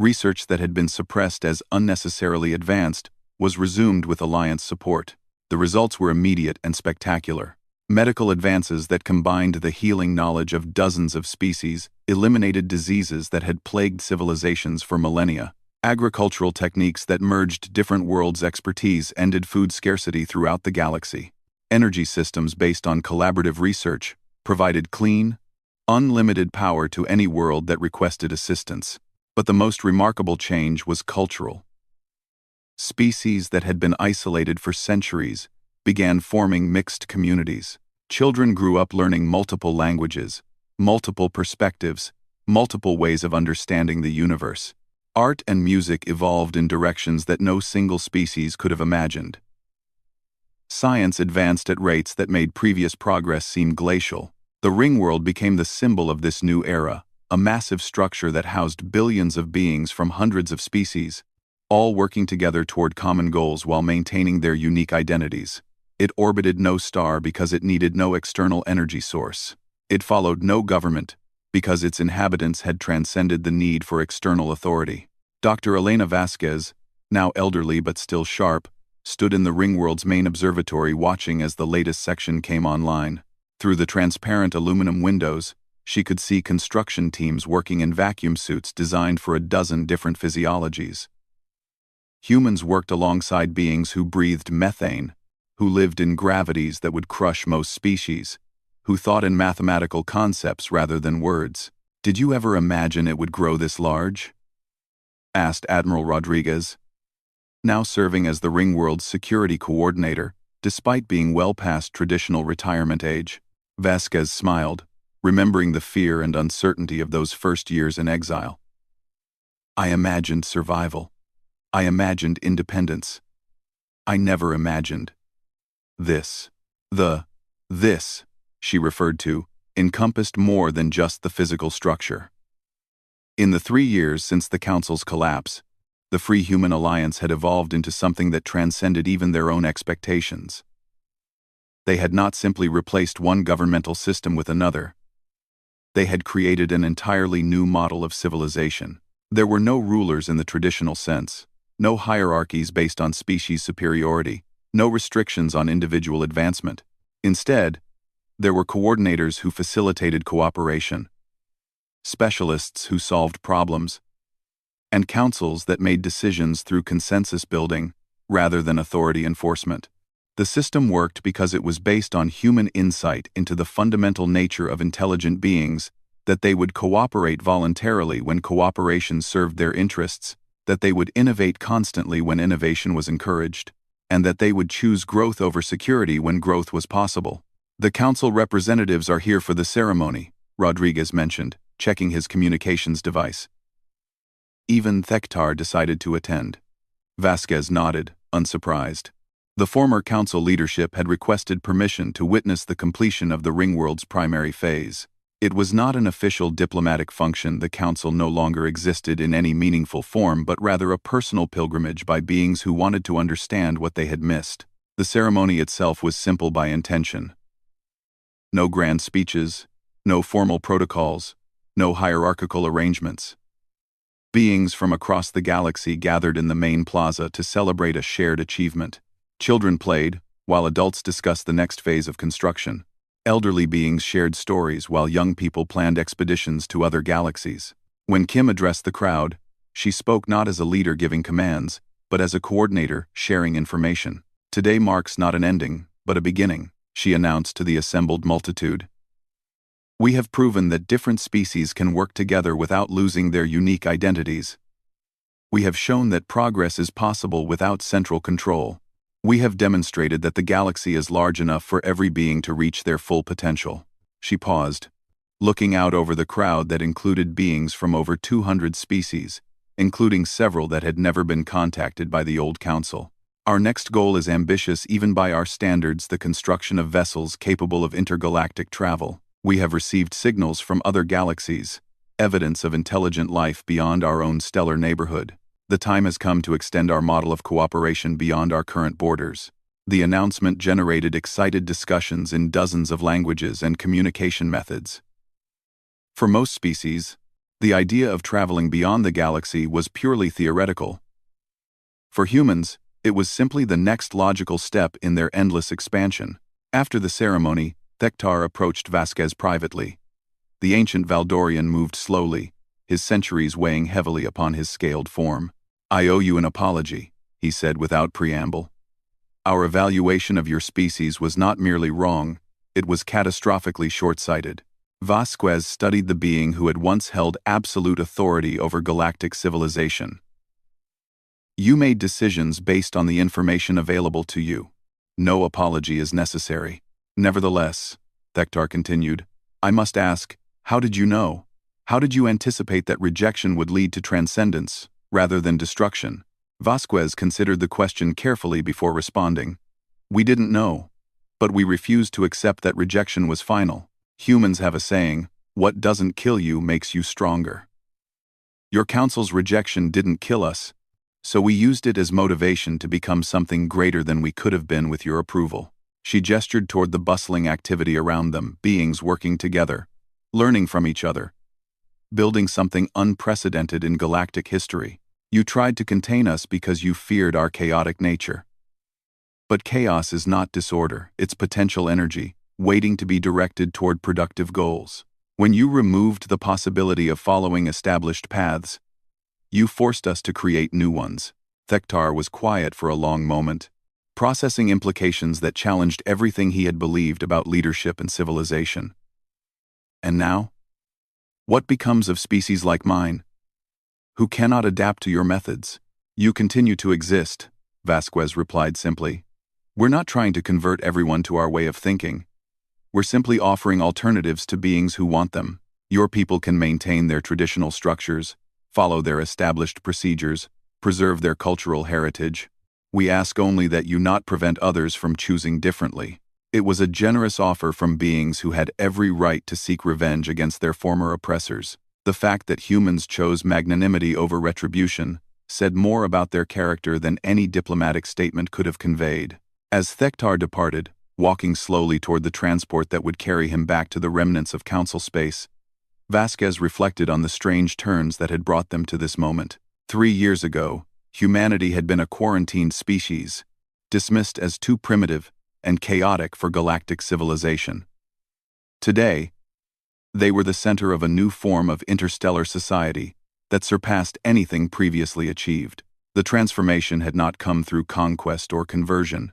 S1: Research that had been suppressed as unnecessarily advanced was resumed with Alliance support. The results were immediate and spectacular. Medical advances that combined the healing knowledge of dozens of species eliminated diseases that had plagued civilizations for millennia. Agricultural techniques that merged different worlds' expertise ended food scarcity throughout the galaxy. Energy systems based on collaborative research provided clean, unlimited power to any world that requested assistance. But the most remarkable change was cultural. Species that had been isolated for centuries began forming mixed communities. Children grew up learning multiple languages, multiple perspectives, multiple ways of understanding the universe. Art and music evolved in directions that no single species could have imagined. Science advanced at rates that made previous progress seem glacial. The ring world became the symbol of this new era, a massive structure that housed billions of beings from hundreds of species, all working together toward common goals while maintaining their unique identities. It orbited no star because it needed no external energy source. It followed no government because its inhabitants had transcended the need for external authority. Dr. Elena Vasquez, now elderly but still sharp, stood in the ringworld's main observatory watching as the latest section came online. Through the transparent aluminum windows, she could see construction teams working in vacuum suits designed for a dozen different physiologies. Humans worked alongside beings who breathed methane, who lived in gravities that would crush most species, who thought in mathematical concepts rather than words. "Did you ever imagine it would grow this large?" asked Admiral Rodriguez, now serving as the ringworld's security coordinator, despite being well past traditional retirement age. Vasquez smiled, remembering the fear and uncertainty of those first years in exile. "I imagined survival. I imagined independence. I never imagined this." This she referred to encompassed more than just the physical structure. In the 3 years since the Council's collapse, the Free Human Alliance had evolved into something that transcended even their own expectations. They had not simply replaced one governmental system with another. They had created an entirely new model of civilization. There were no rulers in the traditional sense, no hierarchies based on species superiority, no restrictions on individual advancement. Instead, there were coordinators who facilitated cooperation, specialists who solved problems, and councils that made decisions through consensus building rather than authority enforcement. The system worked because it was based on human insight into the fundamental nature of intelligent beings, that they would cooperate voluntarily when cooperation served their interests, that they would innovate constantly when innovation was encouraged, and that they would choose growth over security when growth was possible. "The council representatives are here for the ceremony," Rodriguez mentioned, checking his communications device. Even Thektar decided to attend. Vasquez nodded, unsurprised. The former council leadership had requested permission to witness the completion of the ringworld's primary phase. It was not an official diplomatic function. The council no longer existed in any meaningful form, but rather a personal pilgrimage by beings who wanted to understand what they had missed. The ceremony itself was simple by intention. No grand speeches, no formal protocols, no hierarchical arrangements. Beings from across the galaxy gathered in the main plaza to celebrate a shared achievement. Children played, while adults discussed the next phase of construction. Elderly beings shared stories while young people planned expeditions to other galaxies. When Kim addressed the crowd, she spoke not as a leader giving commands, but as a coordinator sharing information. "Today marks not an ending, but a beginning," she announced to the assembled multitude. "We have proven that different species can work together without losing their unique identities. We have shown that progress is possible without central control. We have demonstrated that the galaxy is large enough for every being to reach their full potential." She paused, looking out over the crowd that included beings from over 200 species, including several that had never been contacted by the old council. "Our next goal is ambitious even by our standards: the construction of vessels capable of intergalactic travel. We have received signals from other galaxies, evidence of intelligent life beyond our own stellar neighborhood. The time has come to extend our model of cooperation beyond our current borders." The announcement generated excited discussions in dozens of languages and communication methods. For most species, The idea of traveling beyond the galaxy was purely theoretical. For humans, it was simply the next logical step in their endless expansion. After the ceremony, Thektar approached Vasquez privately. The ancient Valdorian moved slowly, his centuries weighing heavily upon his scaled form. "I owe you an apology," he said without preamble. "Our evaluation of your species was not merely wrong, it was catastrophically short-sighted." Vasquez studied the being who had once held absolute authority over galactic civilization. "You made decisions based on the information available to you. No apology is necessary. Nevertheless," Thektar continued, "I must ask, how did you know? How did you anticipate that rejection would lead to transcendence, rather than destruction?" Vasquez considered the question carefully before responding. "We didn't know, but we refused to accept that rejection was final. Humans have a saying, 'What doesn't kill you makes you stronger.' Your council's rejection didn't kill us, so we used it as motivation to become something greater than we could have been with your approval." She gestured toward the bustling activity around them, beings working together, learning from each other, building something unprecedented in galactic history. "You tried to contain us because you feared our chaotic nature. But chaos is not disorder, it's potential energy, waiting to be directed toward productive goals. When you removed the possibility of following established paths, you forced us to create new ones." Thektar was quiet for a long moment, processing implications that challenged everything he had believed about leadership and civilization. "And now? What becomes of species like mine, who cannot adapt to your methods?" "You continue to exist," Vasquez replied simply. "We're not trying to convert everyone to our way of thinking. We're simply offering alternatives to beings who want them. Your people can maintain their traditional structures, follow their established procedures, preserve their cultural heritage. We ask only that you not prevent others from choosing differently." It was a generous offer from beings who had every right to seek revenge against their former oppressors. The fact that humans chose magnanimity over retribution said more about their character than any diplomatic statement could have conveyed. As Thektar departed, walking slowly toward the transport that would carry him back to the remnants of council space, Vasquez reflected on the strange turns that had brought them to this moment. 3 years ago, humanity had been a quarantined species, dismissed as too primitive and chaotic for galactic civilization. Today, they were the center of a new form of interstellar society that surpassed anything previously achieved. The transformation had not come through conquest or conversion,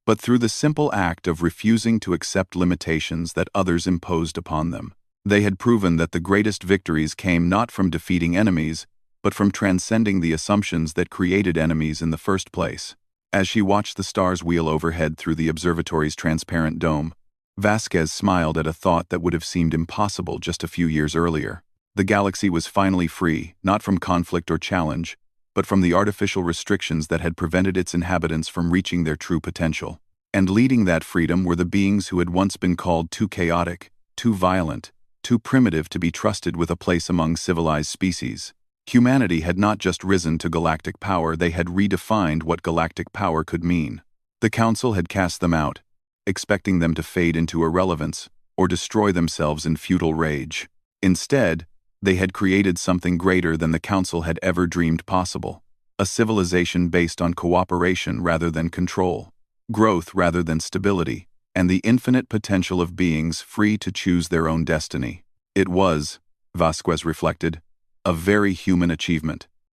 S1: but through the simple act of refusing to accept limitations that others imposed upon them. They had proven that the greatest victories came not from defeating enemies, but from transcending the assumptions that created enemies in the first place. As she watched the stars wheel overhead through the observatory's transparent dome, Vasquez smiled at a thought that would have seemed impossible just a few years earlier. The galaxy was finally free, not from conflict or challenge, but from the artificial restrictions that had prevented its inhabitants from reaching their true potential. And leading that freedom were the beings who had once been called too chaotic, too violent, too primitive to be trusted with a place among civilized species. Humanity had not just risen to galactic power, they had redefined what galactic power could mean. The Council had cast them out, expecting them to fade into irrelevance or destroy themselves in futile rage. Instead, they had created something greater than the Council had ever dreamed possible, a civilization based on cooperation rather than control, growth rather than stability, and the infinite potential of beings free to choose their own destiny. It was, Vasquez reflected, a very human achievement.